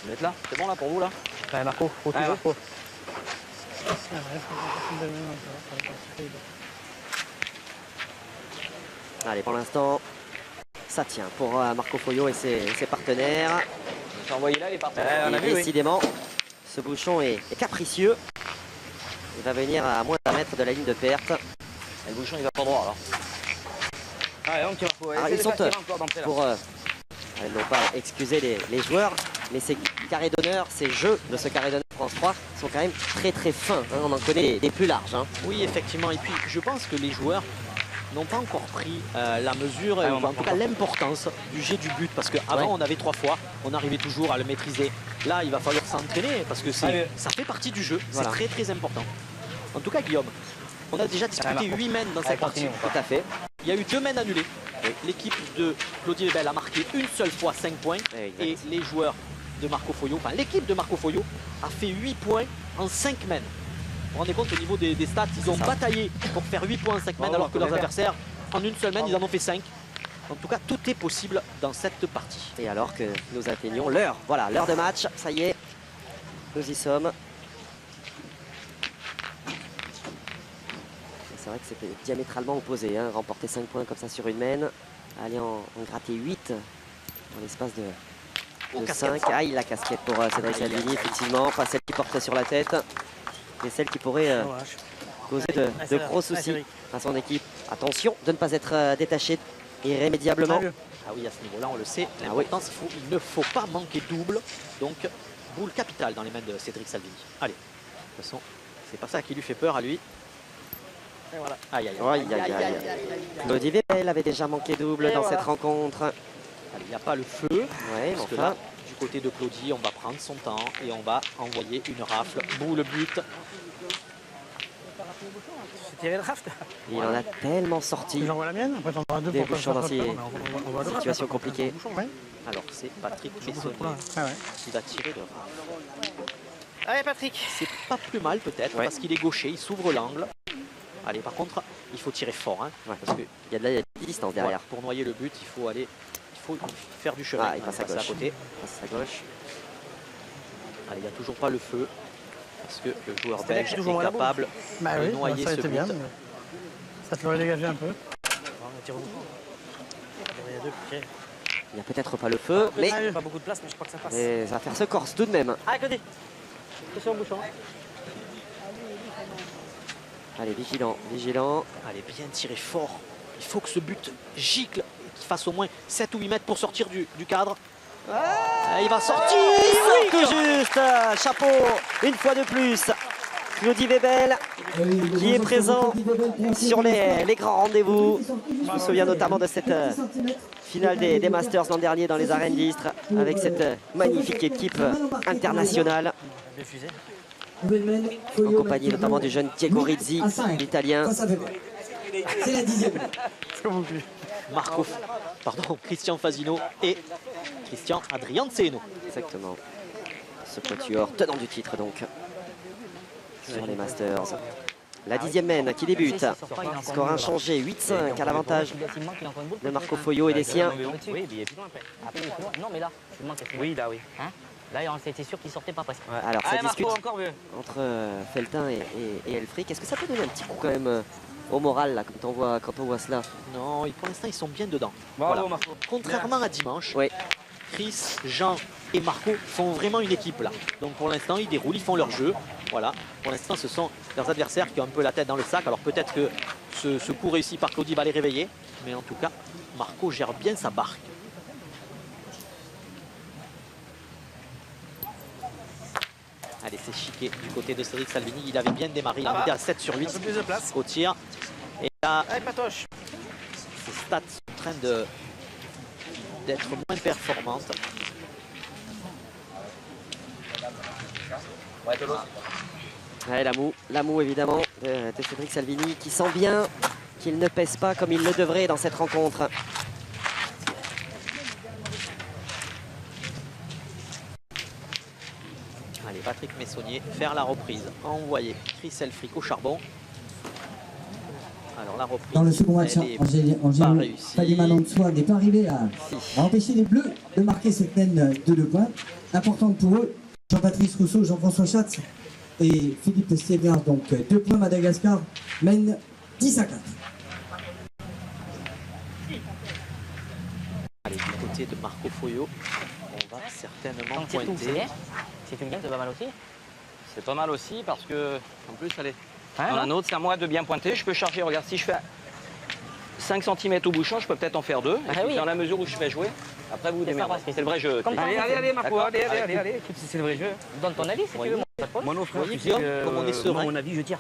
Vous êtes là? C'est bon là pour vous là? Ouais, Marco, faut que tu Ah, veux. Faut. Allez, pour l'instant, ça tient pour Marco Foyot et ses partenaires. J'ai envoyé là, il est parti. Et décidément, ce bouchon est capricieux. Il va venir à moins d'un mètre de la ligne de perte. Et le bouchon, il va pas droit alors. Allez, on tire, faut Alors, essayer ils de sont faire tirer encore d'entrée, là. pour non pas excuser les joueurs, mais ces carrés d'honneur, ces jeux de ce carré d'honneur France 3 sont quand même très fins. Hein. On en connaît des plus larges. Hein. Oui, effectivement. Et puis, je pense que les joueurs n'ont pas encore pris la mesure, en tout cas l'importance du jet du but. Parce qu'avant, on avait 3 fois, on arrivait toujours à le maîtriser. Là, il va falloir s'entraîner parce que ça fait partie du jeu. Voilà. C'est très important. En tout cas, Guillaume, on a déjà disputé 8 mènes dans cette partie. Tout à fait. Il y a eu 2 mènes annulées. L'équipe de Claudie Lebel a marqué une seule fois 5 points. Et les joueurs de Marco Foyo, enfin l'équipe de Marco Foyo a fait 8 points en 5 mènes. Vous vous rendez compte au niveau des stats, ils ont bataillé pour faire 8 points en 5 mènes alors que leurs adversaires, en une seule mène, ils en ont fait 5. En tout cas, tout est possible dans cette partie. Et alors que nous atteignons l'heure, voilà, l'heure de match, ça y est, nous y sommes. C'est vrai que c'était diamétralement opposé, hein, remporter 5 points comme ça sur une mène, aller en gratter 8 dans l'espace de 5. Aïe, la casquette pour Cédric Salvini, effectivement, pas celle qui porte sur la tête, mais celle qui pourrait causer de gros soucis à son équipe. Attention de ne pas être détaché irrémédiablement. Ah oui, à ce niveau-là, on le sait, l'importance, il ne faut pas manquer double. Donc, boule capitale dans les mains de Cédric Salvini. Allez, de toute façon, c'est pas ça qui lui fait peur à lui. Et voilà. Aïe, aïe, aïe. Claudie Lebel avait déjà manqué double dans cette rencontre. Allez, il n'y a pas le feu. Ouais, parce que là, du côté de Claudie, on va prendre son temps et on va envoyer une rafle. Boule but. Tirer le raft. Il en a tellement sorti. J'envoie la mienne, après t'en auras 2 des pour bouchons dans faire ces on va situations compliquées. Alors, c'est Patrick Messonnier qui va tirer de rafle. Allez, Patrick. C'est pas plus mal peut-être parce qu'il est gaucher, il s'ouvre l'angle. Allez, par contre, il faut tirer fort, hein, parce qu'il y a de la distance derrière. Pour noyer le but, il faut faire du chemin. Il passe à gauche. côté. À gauche. Allez, il n'y a toujours pas le feu, parce que le joueur belge est capable de noyer ce but. Bien, ça te l'aurait dégagé un peu. Il n'y a peut-être pas le feu, mais pas beaucoup de place, mais je crois que ça passe. les affaires se corsent tout de même. Ah, Claudie. Attention au bouchon. Allez, vigilant. Allez, bien tirer fort. Il faut que ce but gicle, qu'il fasse au moins 7 ou 8 mètres pour sortir du cadre. Il va sortir. Tout juste. Chapeau, une fois de plus. Claudie Lebel qui est présent sur les grands rendez-vous. Je me souviens notamment de cette finale des Masters l'an dernier dans les arènes d'Istres avec cette magnifique équipe internationale. En compagnie notamment du jeune Diego Rizzi, l'italien. C'est la 10e. Christian Fasino et Christian Adrianceno. Exactement. Ce quatuor tenant du titre donc sur les Masters. La 10e mène qui débute. Score inchangé, 8-5 à l'avantage de Marco Foyo et des siens. Non mais là, oui, là oui. Là, c'était sûr qu'il sortait pas presque. Alors ça discute entre Feltin et Elfric. Est-ce que ça peut donner un petit coup quand même au moral là, quand on voit cela? Non, pour l'instant ils sont bien dedans. Voilà. Contrairement à dimanche, Chris, Jean et Marco font vraiment une équipe là. Donc pour l'instant ils déroulent, ils font leur jeu. Voilà. Pour l'instant ce sont leurs adversaires qui ont un peu la tête dans le sac. Alors peut-être que ce coup réussi par Claudie va les réveiller. Mais en tout cas, Marco gère bien sa barque. Allez, c'est chiqué du côté de Cédric Salvini. Il avait bien démarré. Il était à 7 sur 8 au tir. Et là, ses stats sont en train d'être moins performantes. Ouais, la moue évidemment de Cédric Salvini qui sent bien qu'il ne pèse pas comme il le devrait dans cette rencontre. Allez, Patrick Messonnier faire la reprise. Envoyer Chris Elfric au charbon. Alors la reprise. Dans le second match, Fadima Nansoua n'est pas arrivé à empêcher les Bleus de marquer cette mène de 2 points. Importante pour eux. Jean-Patrice Rousseau, Jean-François Schatz et Philippe Stiegler. Donc 2 points, Madagascar mène 10-4. Allez, du côté de Marco Foyo, on va certainement Donc c'est tout, c'est pointer. bien. Si tu me gagnes, c'est pas mal aussi. C'est pas mal aussi parce que, en plus, allez, Hein, dans la non nôtre, c'est à moi de bien pointer. Je peux charger. Regarde, si je fais 5 cm au bouchon, je peux peut-être en faire 2. Ah Et puis, oui. dans la mesure où je fais jouer, après vous C'est ça, démerdez. parce que C'est le vrai jeu. Comme Allez, ça, allez, allez, Marco, d'accord. allez. Écoute, c'est le vrai jeu. Donne ton avis si tu veux, moi, pas de problème. Mono, frère, voyez, tu sais Guillaume, que, comme on est serein. moi, à mon avis, je tire.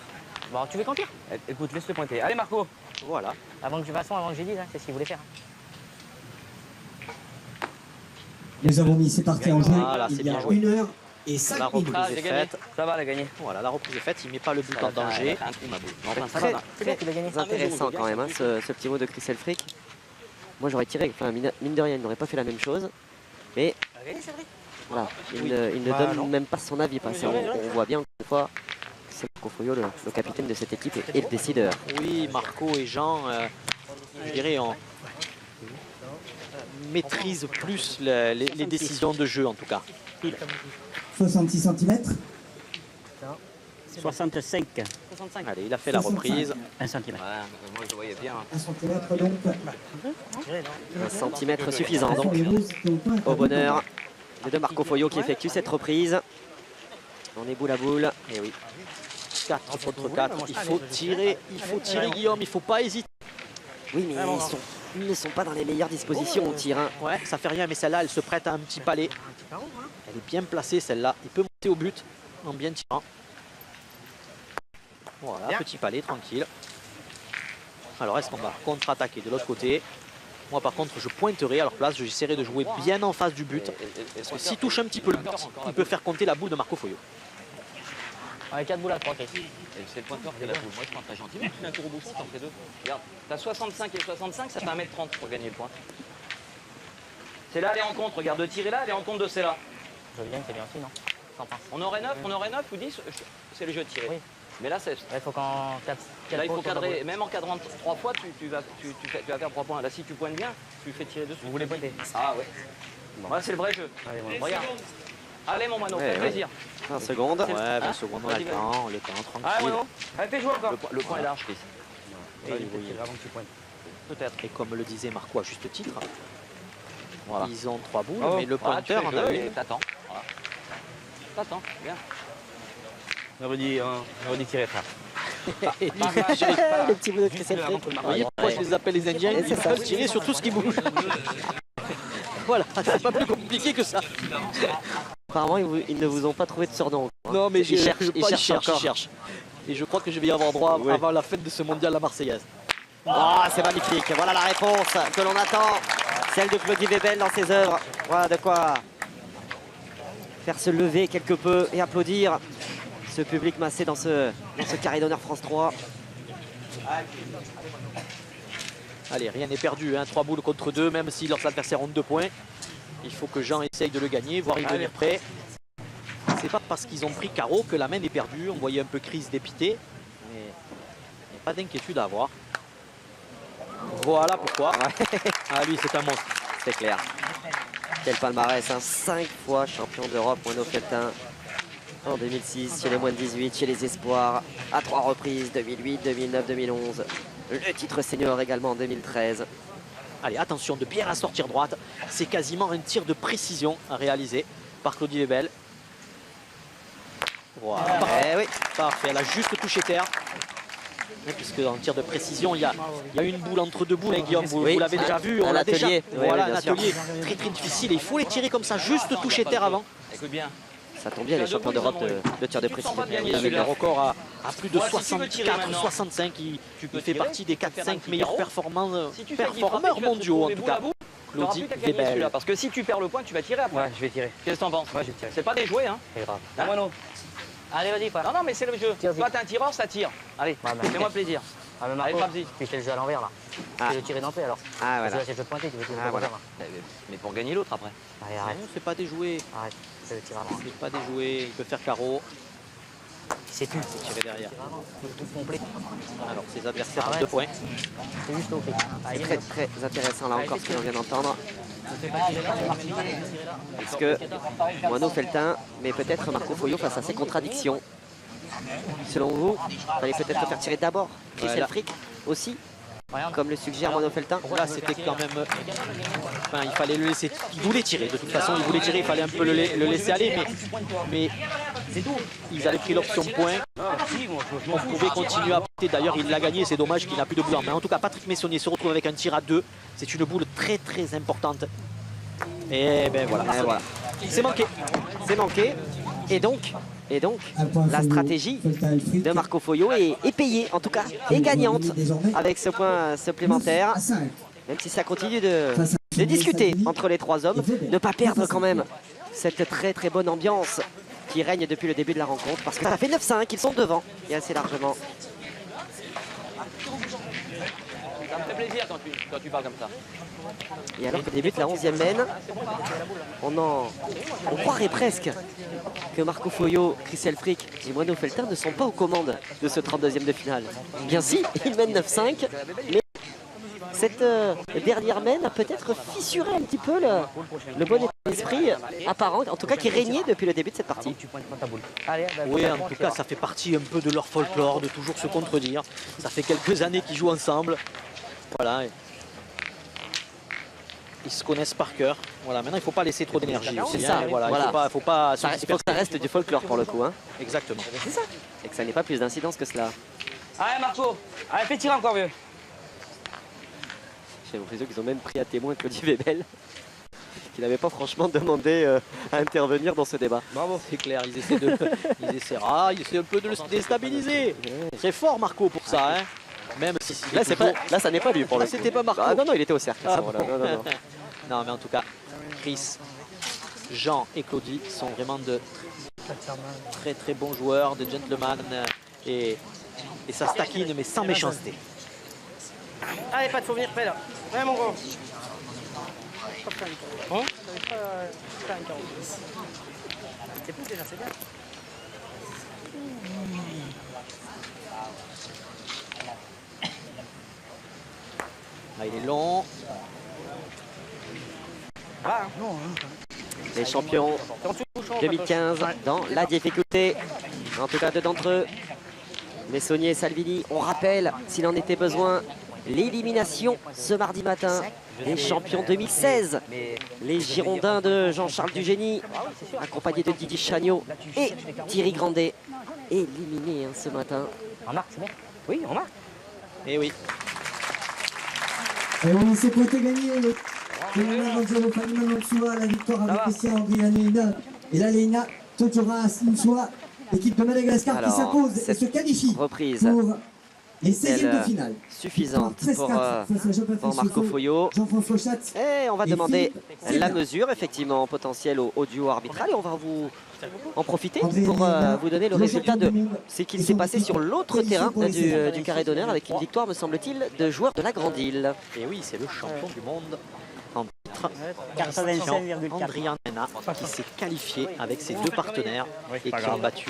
Bon, tu veux qu'on tire? Écoute, laisse-le pointer. Allez, Marco. Voilà. Avant que je dise, hein, c'est ce qu'il voulait faire. Nous avons mis, c'est parti en jeu. Voilà, c'est Il y bien a joué. 1 heure et La 5 minutes. reprise est faite. Ça va, elle a gagné. Voilà, la reprise est faite. Il ne met pas le but en Elle a danger. fait un trou, ma boule. Non, enfin, ça Très, va. C'est bien qu'il a gagné. très intéressant quand même, hein, ce petit mot de Chris Elfrick. Moi j'aurais tiré, enfin mine de rien, il n'aurait pas fait la même chose. Mais voilà, il ne Bah, donne non. même pas son avis. Parce on voit bien une fois, c'est Marco Foglio, le capitaine de cette équipe et le décideur. Oui, Marco et Jean, je dirais, maîtrisent plus les décisions de jeu en tout cas. 66 cm. 65. Allez, il a fait la 65. reprise. 1 cm. Ouais, moi, je le voyais bien. 1 cm donc. 1 centimètre suffisant donc Les Blues qui ont pas au bonheur de Marco Foglio qui effectue cette reprise. On est boule à boule. Et oui. 4 contre 4. Il faut tirer, Guillaume, il ne faut pas hésiter. Oui, mais ils ne sont pas dans les meilleures dispositions au tir. Hein. Ouais, ça fait rien, mais celle-là, elle se prête à un petit palais. Elle est bien placée, celle-là. Il peut monter au but en bien tirant. Voilà, petit palais, tranquille. Alors, est-ce qu'on va contre-attaquer de l'autre côté? Moi, par contre, je pointerai à leur place. J'essaierai de jouer bien en face du but. Parce que s'il touche un petit peu le but, il peut faire compter la boule de Marco Foglio. Avec 4 boules à 3, Chris. Et c'est le pointeur qui a la boule. Moi, je prends très gentiment. Tu fais un tour au bouchon, t'en fais 2. Regarde, t'as 65 et 65, ça fait 1m30 pour gagner le point. C'est là les rencontres. Regarde, de tirer là, les rencontres de celle-là. Je veux bien, c'est bien aussi, non? T'en penses? On aurait 9 ou 10, c'est le jeu de tirer. Oui. Mais là, c'est. Il faut qu'en 4 Là, il faut cadrer, même en cadrant 3 fois, tu vas faire 3 points. Là, si tu pointes bien, tu fais tirer dessus. Vous voulez pointer? Ah ouais. Voilà, c'est le vrai jeu. Allez, voilà. Regarde. Allez, mon mano, Ouais, fais ouais. plaisir. 20 secondes. Ouais, 20 secondes, on a Vas-y, le temps, Ah, tranquille. Mano. Allez, fais jouer encore. Le point est large, Chris. Oui, oui. Avant que tu pointes. Peut-être. Et comme le disait Marco à juste titre, Voilà. ils ont 3 boules, Oh, mais le voilà, tu pointeur fais en a jeu une. et t'attends. Voilà. T'attends, bien. J'aurais dit tirer, frère. Et Le petit mot de Chris Juste avant Elfrick. que le Vous voyez pourquoi je les appelle les Indiens? Et Ils c'est ça. peuvent tirer sur tout ce qui bouge. Voilà, c'est pas plus compliqué que ça. Apparemment, ils ne vous ont pas trouvé de surnom. Non, mais Ils cherchent encore. Et je crois que je vais y avoir droit Oui. avant la fête de ce mondial la Marseillaise. Oh, c'est magnifique. Voilà la réponse que l'on attend. Celle de Claudie Webel dans ses œuvres. Voilà de quoi faire se lever quelque peu et applaudir ce public massé dans ce carré d'honneur France 3. Allez, rien n'est perdu, hein. 3 boules contre 2, même si leurs adversaires ont 2 points. Il faut que Jean essaye de le gagner, voire y venir prêt. C'est pas parce qu'ils ont pris carreau que la main est perdue. On voyait un peu Chris dépité, mais il n'y a pas d'inquiétude à avoir. Voilà pourquoi. Ah, lui, c'est un monstre. C'est clair. Quel palmarès, hein. 5 fois champion d'Europe, Mono Feltin. En 2006, chez les moins de 18, chez les Espoirs, à 3 reprises, 2008, 2009, 2011. Le titre senior également en 2013. Allez, attention de bien la sortir droite. C'est quasiment un tir de précision à réaliser par Claudie Lebel. Voilà. Eh oui. Parfait, elle a juste touché terre. Oui, puisque dans le tir de précision, il y a une boule entre deux boules, hein, Guillaume, vous, Oui. vous l'avez déjà vu, on Un l'a déjà. atelier. Oui, Voilà, oui, un bien sûr. atelier très très difficile et il faut les tirer comme ça, juste toucher terre avant. Écoute bien. Ça tombe bien, les champions d'Europe de tir de Tu te précision. sens pas bien Il gagner avait le celui-là. record à plus de Ouais, si tu veux tirer 64, maintenant, 65. Il peux fait tirer, partie des tu peux faire un 4-5 petit meilleurs carreau. performeurs Si tu fais 10 frappes, performeurs tu vas te mondiaux en retrouver tout boule à cas. boule. T'auras Claudie plus qu'à gagner celui-là. Webel. Parce que si tu perds le point, tu vas tirer après. Ouais, je vais tirer. Qu'est-ce que t'en penses? Ouais, je vais tirer. C'est pas des jouets, hein. C'est grave. Hein, Mano? Allez, vas-y, frère. Non, non, mais c'est le jeu. Tire-y. Toi, t'es un tireur, ça tire. Allez, Ouais, mais- fais-moi plaisir. Ah, mais Allez, Marco, frappe-y. tu fais le jeu à l'envers là. Ah. Tu veux le tirer d'entrée alors. Ah, Parce que voilà. là, c'est le jeu de pointer, tu veux tirer Ah, voilà. Mais pour gagner l'autre après. Allez, arrête. Non, c'est pas des jouets. Arrête. C'est le tir avant. C'est pas des jouets. Il peut faire carreau. C'est tu. Tirer derrière. Le tout complet. Alors ses adversaires ont Arrête. 2 points. C'est juste au fait. C'est très très intéressant là encore ce que l'on vient d'entendre. Est-ce que Mono Feltin, mais peut-être Marco Foglio face à ses contradictions? Selon vous, il fallait peut-être faire tirer d'abord Chris Ouais, là. Elfrick aussi? comme le suggère Mono Feltin. Là, c'était quand même... Enfin, il fallait le laisser... Il voulait tirer, de toute façon, il voulait tirer, il fallait un peu le laisser aller, mais ils avaient pris l'option point. On pouvait continuer à porter. D'ailleurs, il l'a gagné, c'est dommage qu'il n'a plus de boule en main. En tout cas, Patrick Messonnier se retrouve avec un tir à 2. C'est une boule très très importante. Et ben voilà. C'est manqué. C'est manqué. Et donc la stratégie de Marco Foio est payée, en tout cas, est gagnante avec ce point supplémentaire. Même si ça continue de discuter entre les trois hommes, ne pas perdre quand même cette très très bonne ambiance qui règne depuis le début de la rencontre. Parce que ça fait 9-5, ils sont devant et assez largement. Ça me fait plaisir quand tu parles comme ça. Et alors que débute la 11e mène, on croirait presque que Marco Foio, Chris Elfrich et Mono Feltin ne sont pas aux commandes de ce 32e de finale. Bien si, ils mènent 9-5, mais cette dernière mène a peut-être fissuré un petit peu le bon esprit apparent, en tout cas qui régnait depuis le début de cette partie. Oui, en tout cas, ça fait partie un peu de leur folklore, de toujours se contredire. Ça fait quelques années qu'ils jouent ensemble. Voilà. Ils se connaissent par cœur. Voilà, maintenant il ne faut pas laisser trop d'énergie. C'est ça, voilà. voilà. Il faut pas il faut que ça reste du folklore pour le coup. Hein. Exactement. C'est ça. Et que ça n'ait pas plus d'incidence que cela. Allez Marco, allez fais tirer encore mieux. J'ai l'impression qu'ils ont même pris à témoin Claudie Webel, qui n'avait pas franchement demandé à intervenir dans ce débat. Bravo. C'est clair, ils essaient un peu de le déstabiliser. Très fort Marco pour ça. Hein. Même si là, ça n'est pas lui pour le coup. C'était pas Marco. Ah non, il était au cercle. Bon. Non, mais en tout cas, Chris, Jean et Claudie sont vraiment de très très bons joueurs, de gentlemen, et ça se taquine, mais sans méchanceté. Allez, pas de souvenir, fais là. Ouais, mon gros. C'est plus déjà, c'est bien. Là, il est long. Les champions 2015 dans la difficulté. En tout cas, deux d'entre eux, Messonnier et Salvini. On rappelle, s'il en était besoin, l'élimination ce mardi matin des champions 2016. Les Girondins de Jean-Charles Dugénie, accompagnés de Didier Chagnot et Thierry Grandet, éliminés ce matin. On marque, c'est bon? Oui, on marque. Et oui. Et on s'est pointé gagné. La victoire avec Christian Andrianina et la Léna Totora Sinsua, l'équipe de Madagascar qui s'impose et se qualifie reprise pour les 16e de finale. Suffisante pour Marco Foio. Jean-François Schatz. Et on va demander la mesure effectivement potentielle au duo arbitral et on va en profiter pour vous donner le résultat de ce qu'il s'est passé sur l'autre terrain du carré d'honneur avec une victoire, me semble-t-il, de joueurs de la Grande Île. Et oui, c'est le champion du monde en titre, 87,4. Andrianina, qui s'est qualifié avec ses deux partenaires et qui ont battu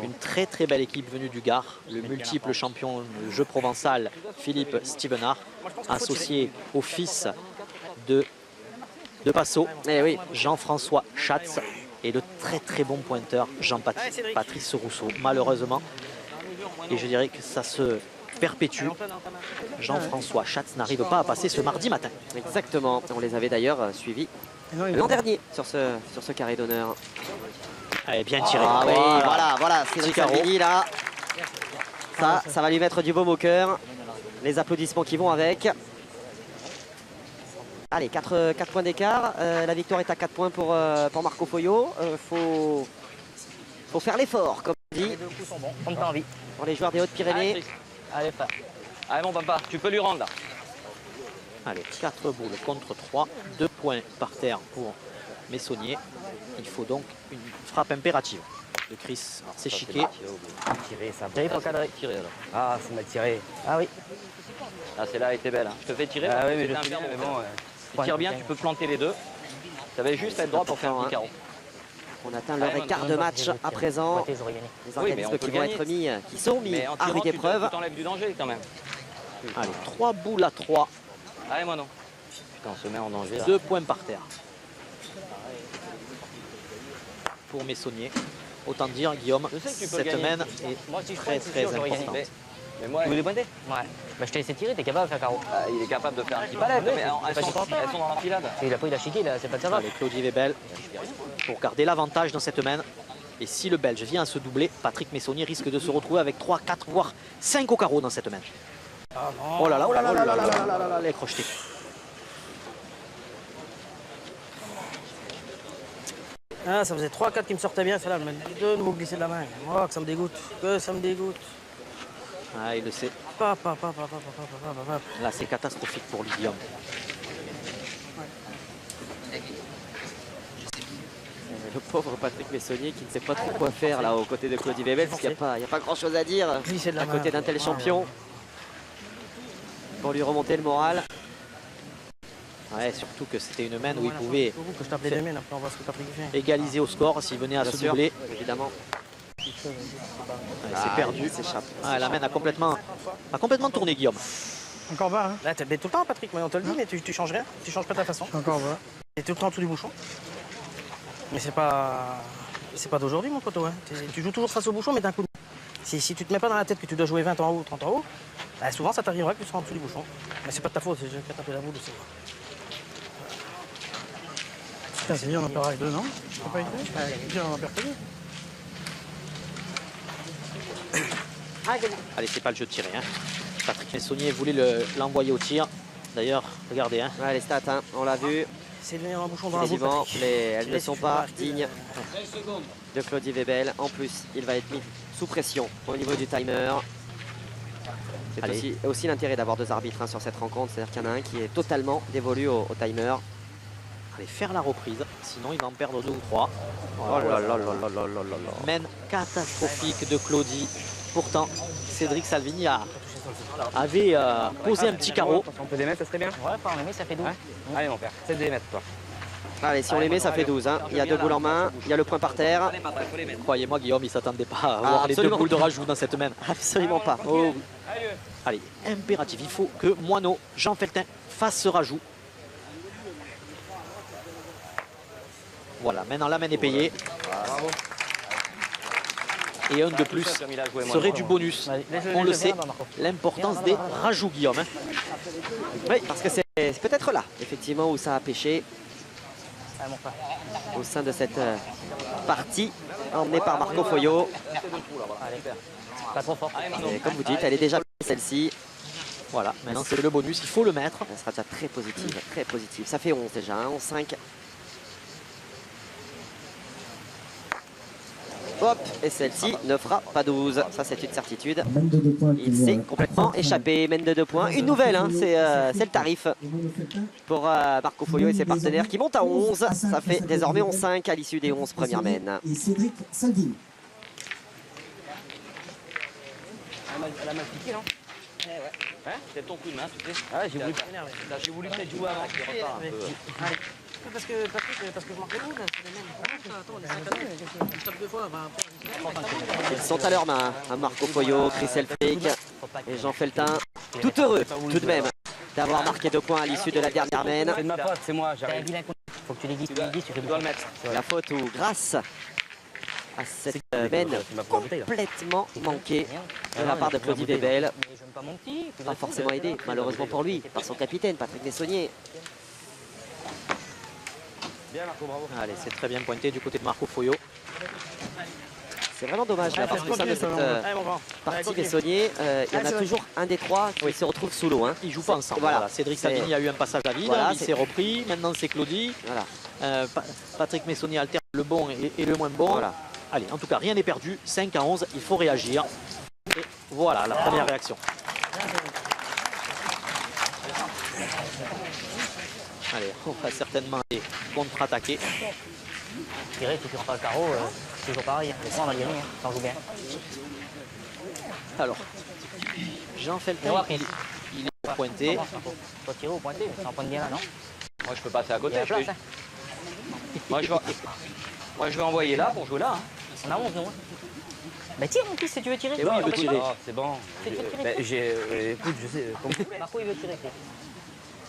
une très très belle équipe venue du Gard, le multiple champion de jeu provençal Philippe Stevenard, associé au fils de Passot, Jean-François Schatz, et le très très bon pointeur Jean-Patrice Rousseau. Malheureusement, et je dirais que ça se perpétue, Jean-François Schatz n'arrive pas à passer ce mardi matin. Exactement, on les avait d'ailleurs suivis l'an dernier sur ce carré d'honneur. Allez, bien tiré. Ah oui, voilà, Cédric Salvini là. Ça va lui mettre du baume au cœur. Les applaudissements qui vont avec. Allez, 4 points d'écart. La victoire est à 4 points pour Marco Foio. Faut faire l'effort, comme on dit. Les deux coups sont bons, on t'a envie. Pour les joueurs des Hautes-Pyrénées. Allez, pas. Allez mon papa, tu peux lui rendre là. Allez, 4 boules contre 3. 2 points par terre pour Messonnier. Il faut donc une frappe impérative de Chris. Alors c'est chiqué. Tirer, ça va. Pour cadrer. Tirer alors. Ah, c'est mal tiré. Ah oui. Ah celle-là était belle. Hein. Je te fais tirer. Ah oui, mais c'est je un sais bien, bien, mais bon. bon. Tu tires bien, tu peux planter les deux. Ça va juste être droit pour faire un petit carreau. On atteint leur écart de match à présent. Les organismes qui vont être mis, qui sont mis à rude épreuve. Tu t'enlèves du danger quand même. Allez, 3 boules à 3. Allez moi non. Putain, on se met en danger là. 2 points par terre. Pour Messonnier. Autant dire, Guillaume, cette mène est très très importante. Mais moi, Tu voulais pointer? Ouais. Bah, je t'ai laissé tirer, t'es capable de faire carreau. il est capable de faire un petit palette, mais elles sont dans l'enfilade. Il a pris la chiquille, là, c'est pas de sa faute. Allez, Claudie Webel pour garder l'avantage dans cette main. Et si le Belge vient à se doubler, Patrick Messonnier risque de se retrouver avec 3, 4, voire 5 au carreau dans cette main. Oh là là, oh là là, là là là là là là là, les crochetés. Ah, ça faisait 3-4 qui me sortaient bien, celle-là. De nouveau glisser de la main. Oh, que ça me dégoûte. Que ça me dégoûte. Ah, il le sait. Là, c'est catastrophique pour lui, Guillaume. Le pauvre Patrick Messonnier qui ne sait pas trop quoi faire là aux côtés de Claudie Webel, parce qu'il n'y a pas grand chose à dire à côté d'un tel champion pour lui remonter le moral. Ouais, surtout que c'était une main où il pouvait que je t'appelais demain, après on voit ce que Patrick fait. égaliser au score s'il venait à se doubler. Évidemment. C'est perdu. Il s'échappe. Ah, la main a complètement tourné, Guillaume. Encore bas, hein. Là, t'es tout le temps, Patrick, mais on te le dit, mais tu changes rien. Tu changes pas ta façon. Encore bas. T'es tout le temps en dessous du bouchon. Mais c'est pas d'aujourd'hui, mon poteau. Hein. Tu joues toujours face au bouchon, mais d'un coup. Si tu te mets pas dans la tête que tu dois jouer 20 en haut, 30 en haut, bah, souvent ça t'arrivera que tu seras en dessous du bouchon. Mais c'est pas de ta faute, c'est juste que t'as tapé la boule aussi. Putain, c'est bien, on en perd avec 2, non? Ça n'a pas été? Avec bien, on en perd que 2. Allez, c'est pas le jeu de tirer. Hein. Patrick Messonnier voulait l'envoyer au tir. D'ailleurs, regardez. Hein. Ouais, les stats, hein, on l'a vu. C'est de venir un bouchon dans la boule, Effectivement, Patrick. elles ne sont pas dignes de Claudie Webel. En plus, il va être mis sous pression au niveau du timer. C'est aussi l'intérêt d'avoir 2 arbitres sur cette rencontre. C'est-à-dire qu'il y en a un qui est totalement dévolu au timer. Allez, faire la reprise, sinon il va en perdre 2 ou 3. Oh là là là là là là là là. Mène catastrophique de Claudie. Pourtant, Cédric Salvini avait posé un petit carreau. On peut les mettre, ça serait bien. Ouais, enfin, on les met, ça fait 12. Allez, mon père, c'est de les mettre, toi. Allez, si on les met, ça fait 12. Hein. Il y a 2 boules en main, il y a le point par terre. Croyez-moi, Guillaume, il ne s'attendait pas à avoir les 2 boules de rajout dans cette main. Absolument pas. Oh. Allez, impératif, il faut que Moineau, Jean Feltin fasse ce rajout. Voilà, maintenant la main est payée. Et un de plus serait du bonus. On le sait, l'importance des rajouts, Guillaume. Hein. Oui, parce que c'est peut-être là, effectivement, où ça a pêché. Au sein de cette partie, emmenée par Marco Foyot. Pas trop fort. Et comme vous dites, elle est déjà celle-ci. Voilà, maintenant c'est le bonus, il faut le mettre. Elle sera déjà très positive, très positive. Ça fait 11 déjà, hein, 11-5. Hop, et celle-ci ne fera pas 12. Ça, c'est une certitude. Il s'est complètement échappé. Mène de 2 points. Une nouvelle, hein, c'est le tarif pour Marco Foyot et ses partenaires qui montent à 11. Ça fait désormais 11-5 à l'issue des 11 premières mènes. Et Cédric Salvini. Elle a mal piqué, non? Hein? C'est ton coup de main, tu sais. Ah, j'ai voulu peut-être jouer avant qu'il repart un peu. Parce que je marque le coup, là, c'est les mêmes. Attends, on est 5 à 2, je tape 2 fois, Ils sont à leur main, hein, Marco Foyot, Chris Elfric et Jean Feltin. Tout heureux, tout de même, d'avoir marqué 2 points à l'issue de la dernière mène. C'est de ma faute, c'est moi, j'arrive. Faut que tu les guides, Tu dois le mettre. La faute ou grâce à cette mène complètement manquée de la part de Claudie Webel. Pas forcément aidé, malheureusement pour lui, par son capitaine, Patrick Messonnier. Bien, Marco, bravo. Allez, c'est très bien pointé du côté de Marco Foyot. C'est vraiment dommage, là, parce qu'au sein de cette partie Messonnier, il y en a toujours un des 3 qui se retrouve sous l'eau. Hein. Ils jouent pas ensemble. Voilà. Voilà. Cédric Salvini a eu un passage à vide, Voilà, il s'est repris, maintenant c'est Claudie. Voilà. Patrick Messonnier alterne le bon et le moins bon. Voilà. Allez, en tout cas, rien n'est perdu. 5 à 11, il faut réagir. Et voilà la première réaction. Allez, on va certainement aller contre-attaquer. Tirer, si tu rentres pas le carreau, c'est toujours pareil. Les points, on va gagner, hein, si on joue bien. Alors, Jean Feltin, il est pointé. Soit tirer ou pointer, mais ça en pointe bien là, non? Moi, je peux passer à Il y côté. a la place, hein. Moi, je vais envoyer là pour jouer là. Hein. On a 11, nous. Hein. Bah tire mon fils si tu veux tirer. Et oui, il veut tirer. Oh, c'est bon. Tu veux tirer, Écoute, je sais. Marco, il veut tirer.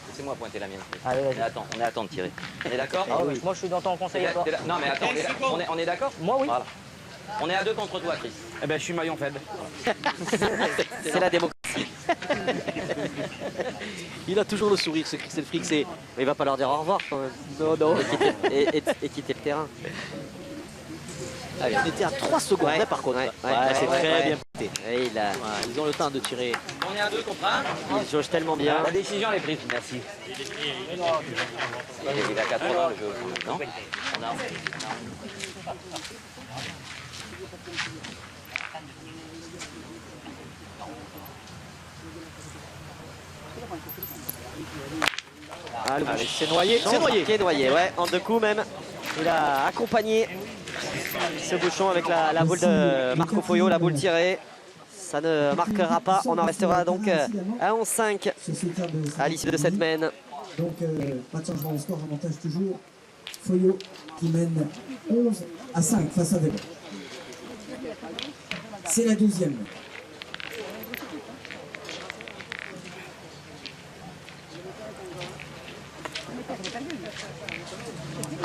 Laissez-moi pointer la mienne. Allez, vas-y. On est à temps de tirer. On est d'accord? Moi, je suis dans ton conseil à toi. Non, mais attends, on est d'accord? Moi, oui. Voilà. On est à 2 contre toi, Chris. Eh ben, je suis maillon faible. C'est la démocratie. Il a toujours le sourire, ce Christelle Frick. Mais il va pas leur dire au revoir quand même. Non. Et quitter le terrain. Allez, on était à 3 secondes, Ouais. hein, par contre. Ouais, C'est très bien pété. Et il, a, Voilà, ils ont le temps de tirer. On est à 2 contre 1. il jauge tellement bien. La décision, elle est prise. Merci. Il a 80 le jeu, non? Ah, le Allez, bouchon. c'est noyé, c'est noyé. Qui est noyé, ouais, en 2 coups même. Il a accompagné ce bouchon avec la boule de Marco Foyo, la boule tirée. Ça ne marquera pas, on en restera donc à 11-5 à l'issue de cette mène. Donc, pas de changement au score, avantage toujours. Foyo qui mène 11-5 face à Weber. C'est la 12e.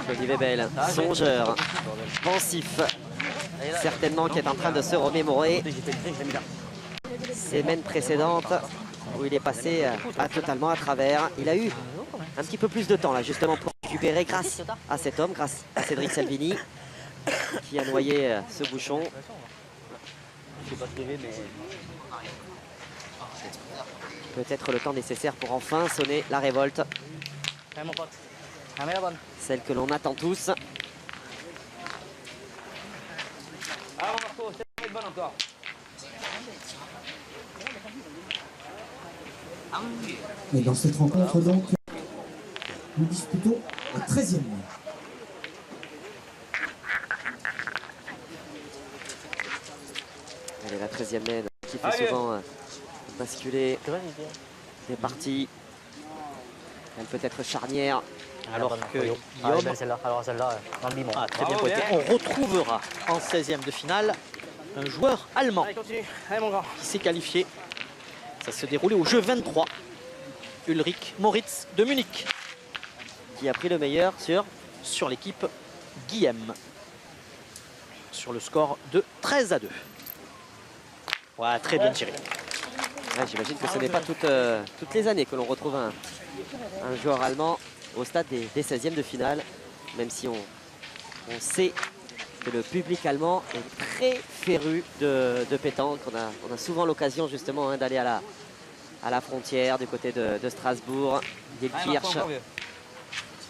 Claudie Webel, songeur, pensif, certainement qui est en train de se remémorer ses mènes précédentes où il est passé totalement à travers. Il a eu un petit peu plus de temps là justement pour récupérer grâce à cet homme, grâce à Cédric Salvini qui a noyé ce bouchon. Peut-être le temps nécessaire pour enfin sonner la révolte. Allez, mon pote. Ah, mais la bonne. Celle que l'on attend tous. Alors, Marco, c'est bonne encore. Et dans cette rencontre, donc, nous disputons la 13e. Elle est la 13e mène qui fait souvent basculer des parties. Elle peut être charnière. Alors que Ah, elle est Guillaume, belle celle-là. Alors celle-là, dans le bimon. très bien pointé. On retrouvera en 16e de finale un joueur allemand Allez, continue. Allez, mon grand. qui s'est qualifié. Ça se déroulait au jeu 23. Ulrich Moritz de Munich Qui a pris le meilleur sur l'équipe Guillem. Sur le score de 13-2. Ouais, très bien tiré. Ouais, j'imagine que ce n'est pas toutes les années que l'on retrouve un joueur allemand au stade des 16e de finale, même si on sait que le public allemand est très féru de pétanque. On a souvent l'occasion justement d'aller à la frontière du côté de Strasbourg, d'Ilkirch.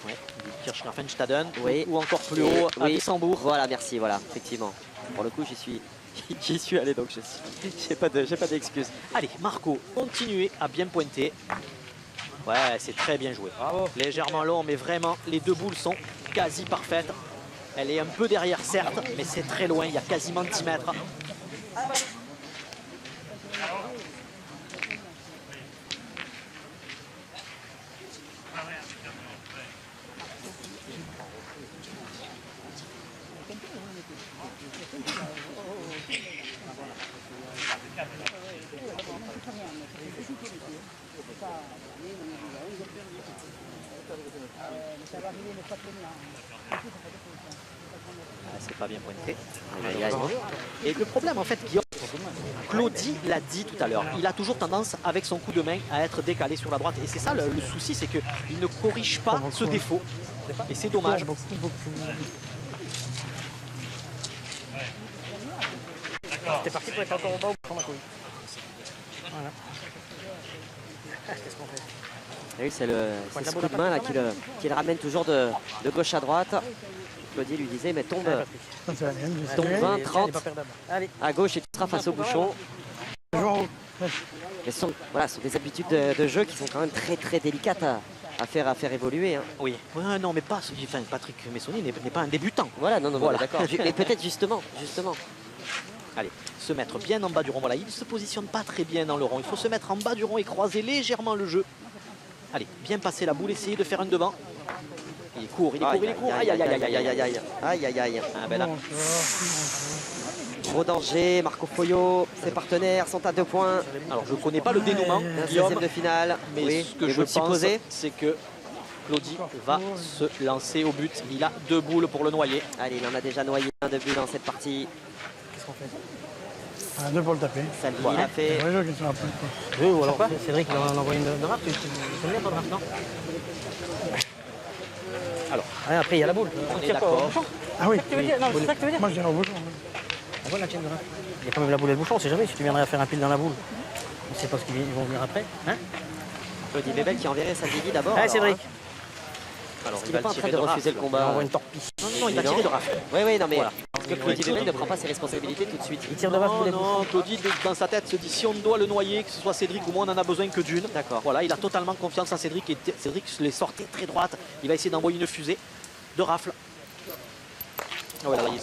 Ouais, Kirch-Grafenstaden, Oui. ou encore plus haut à Oui. Wissembourg. Voilà, merci, voilà, effectivement. Pour le coup, j'y suis allé, donc j'ai pas d'excuses. Allez, Marco, continuez à bien pointer. Ouais, c'est très bien joué. Bravo. Légèrement long, mais vraiment, les 2 boules sont quasi parfaites. Elle est un peu derrière, certes, mais c'est très loin, il y a quasiment 10 mètres. Ah, c'est pas bien pointé. Aïe, aïe, aïe. Et le problème, en fait, Guillaume, Claudie l'a dit tout à l'heure, il a toujours tendance, avec son coup de main, à être décalé sur la droite. Et c'est ça le souci, c'est qu'il ne corrige pas ce défaut. Et c'est dommage. T'es parti pour être encore au bas ou pour ma couille. Voilà. Qu'est-ce qu'on fait? Oui, c'est ce coup de main là, qui le ramène toujours de gauche à droite. Claudie lui disait, mais tombe, Ça, c'est la mienne. je sais. tombe 20, Elle 30 est pas perdable. Allez. à gauche et tu seras face au bouchon. Mais ce sont des habitudes de jeu qui sont quand même très délicates à faire évoluer. Hein. Oui. Ouais, non, mais pas. Enfin, Patrick Messonnier n'est pas un débutant. Voilà, non, Voilà. d'accord. Mais peut-être justement. Allez, se mettre bien en bas du rond. Voilà, il ne se positionne pas très bien dans le rond. Il faut se mettre en bas du rond et croiser légèrement le jeu. Allez, bien passer la boule, essayer de faire un devant. Il court. Aïe, aïe, aïe, aïe. Aïe, aïe, aïe. Ah, ben là. Gros danger, Marco Foyo, ses partenaires sont à 2 points. Alors, je ne connais pas le dénouement, Un Guillaume, 16e de finale. mais Oui, ce que les je boules s'y pense, poser. c'est que Claudie va se lancer au but. Il a 2 boules pour le noyer. Allez, il en a déjà noyé un de but dans cette partie. qu'est-ce qu'on fait? Ah, 2 pour le taper. Salvini l'a fait. C'est vrai qu'ils sont après, quoi. Oui, ou alors Cédric, il en envoie une de draft. Tu connais bien ton draft, non? Alors, ouais, après, il y a la boule. on est d'accord. Ah oui. Tu veux dire? Non, c'est ça que tu veux dire? Moi, je dirais au bouchon. La boule, la tienne, draft. Il y a quand même la boule et le bouchon, on sait jamais si tu viendrais à faire un pile dans la boule. On ne sait pas ce qu'ils vont venir après. Hein? Claudie Bébel qui enverrait Salvini d'abord. Allez, Cédric. Alors, Il n'est pas en train de refuser le Il combat. envoie une torpille. Non, il va tirer de rafle. Oui, non, mais Voilà. parce que Claudie Bébel ne prend pas ses responsabilités tout de suite. Il tire de rafle pour les bouchons. Non, Claudie, dans sa tête, se dit si on doit le noyer, que ce soit Cédric ou moi, on en a besoin que d'une. D'accord. Voilà, il a totalement confiance en Cédric et Cédric les sortait très droite. Il va essayer d'envoyer une fusée de rafle. Voilà, il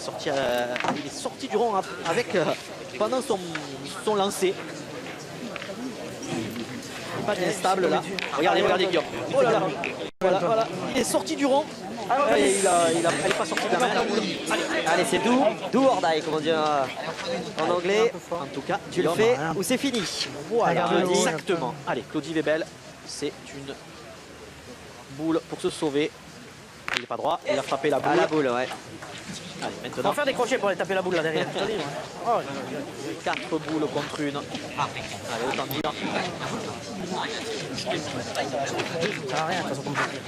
est sorti du rond avec pendant son lancer. Pas instable là. Regardez Guillaume. Oh là là. Voilà. Il est sorti du rond. Et elle n'est pas sorti de la main. Allez, c'est doux or die, comme on dit en anglais. En tout cas, Tu le fais ou c'est fini. Voilà, Claudie. exactement. Allez, Claudie Webel, c'est une boule pour se sauver. Il n'est pas droit, il a frappé la boule. À la boule, ouais. Allez, On maintenant, va faire des crochets pour aller taper la boule là derrière. Je te dis, moi. Oh, 4 boules contre une. Allez, autant dire. ça sert à rien, de toute façon, comme je dis.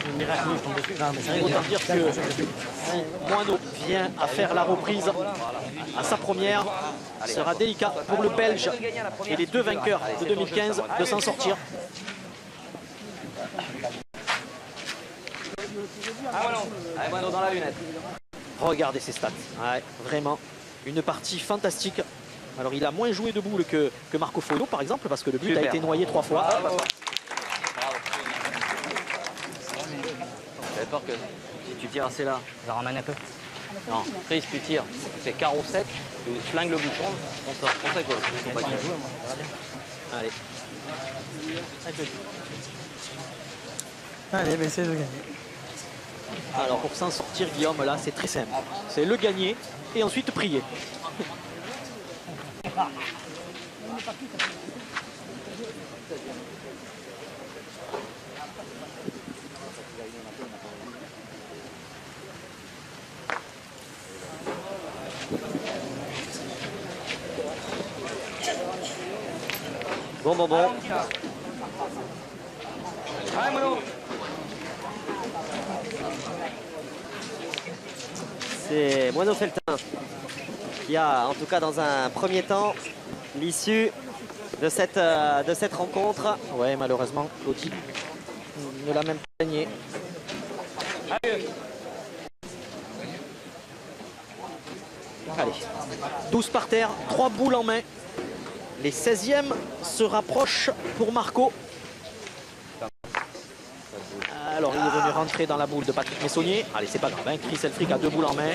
Le miracle, je tombe dessus. Non, mais sérieux, Autant dire que Moineau vient à faire la reprise à sa première. Ce sera délicat pour le Belge et les deux vainqueurs de 2015 de s'en sortir. Allez, Moineau dans la lunette. Regardez ses stats. Ouais, vraiment, une partie fantastique. Alors, il a moins joué de boules que Marco Foglio, par exemple, parce que le but Super. a été noyé 3 fois. J'avais peur que si tu tires assez là. Je la ramène un peu. Non, Chris, tu tires. C'est carreau sec, tu flingues le bouchon, on sait quoi. Allez. Allez, mais essaye de gagner. Alors, pour s'en sortir, Guillaume, là, c'est très simple. C'est le gagner et ensuite prier. Bon. Allez, Moineau. C'est Moineau Feltin qui a, en tout cas dans un premier temps, l'issue de cette rencontre. Ouais, malheureusement, Claudie ne l'a même pas gagné. Allez, 12 par terre, 3 boules en main. Les 16e se rapprochent pour Marco. Alors, il est venu rentrer dans la boule de Patrick Messonnier. Allez, c'est pas grave, hein. Chris Elfric a 2 boules en main.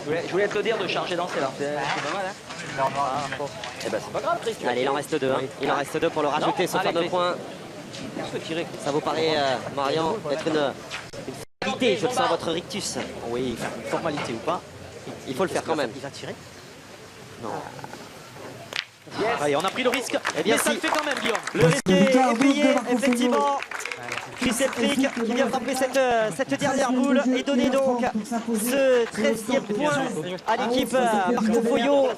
Je voulais te le dire de charger dans celle-là. C'est pas mal, hein. Eh ben, c'est pas grave, Chris. Allez, il en reste 2. Il en reste 2 pour le rajouter ce allez, fameux Chris. point. Ça vous paraît, Marian, d'être une qualité? Je le sens, votre rictus. Oui, formalité ou pas. Il faut le faire quand même. Il va tirer. Non. Allez, on a pris le risque. Mais ça le fait quand même, Guillaume. Le risque est payé, effectivement. Chris Elfric qui vient frapper cette dernière boule et donner donc ce 13e point à l'équipe Marco Foglio.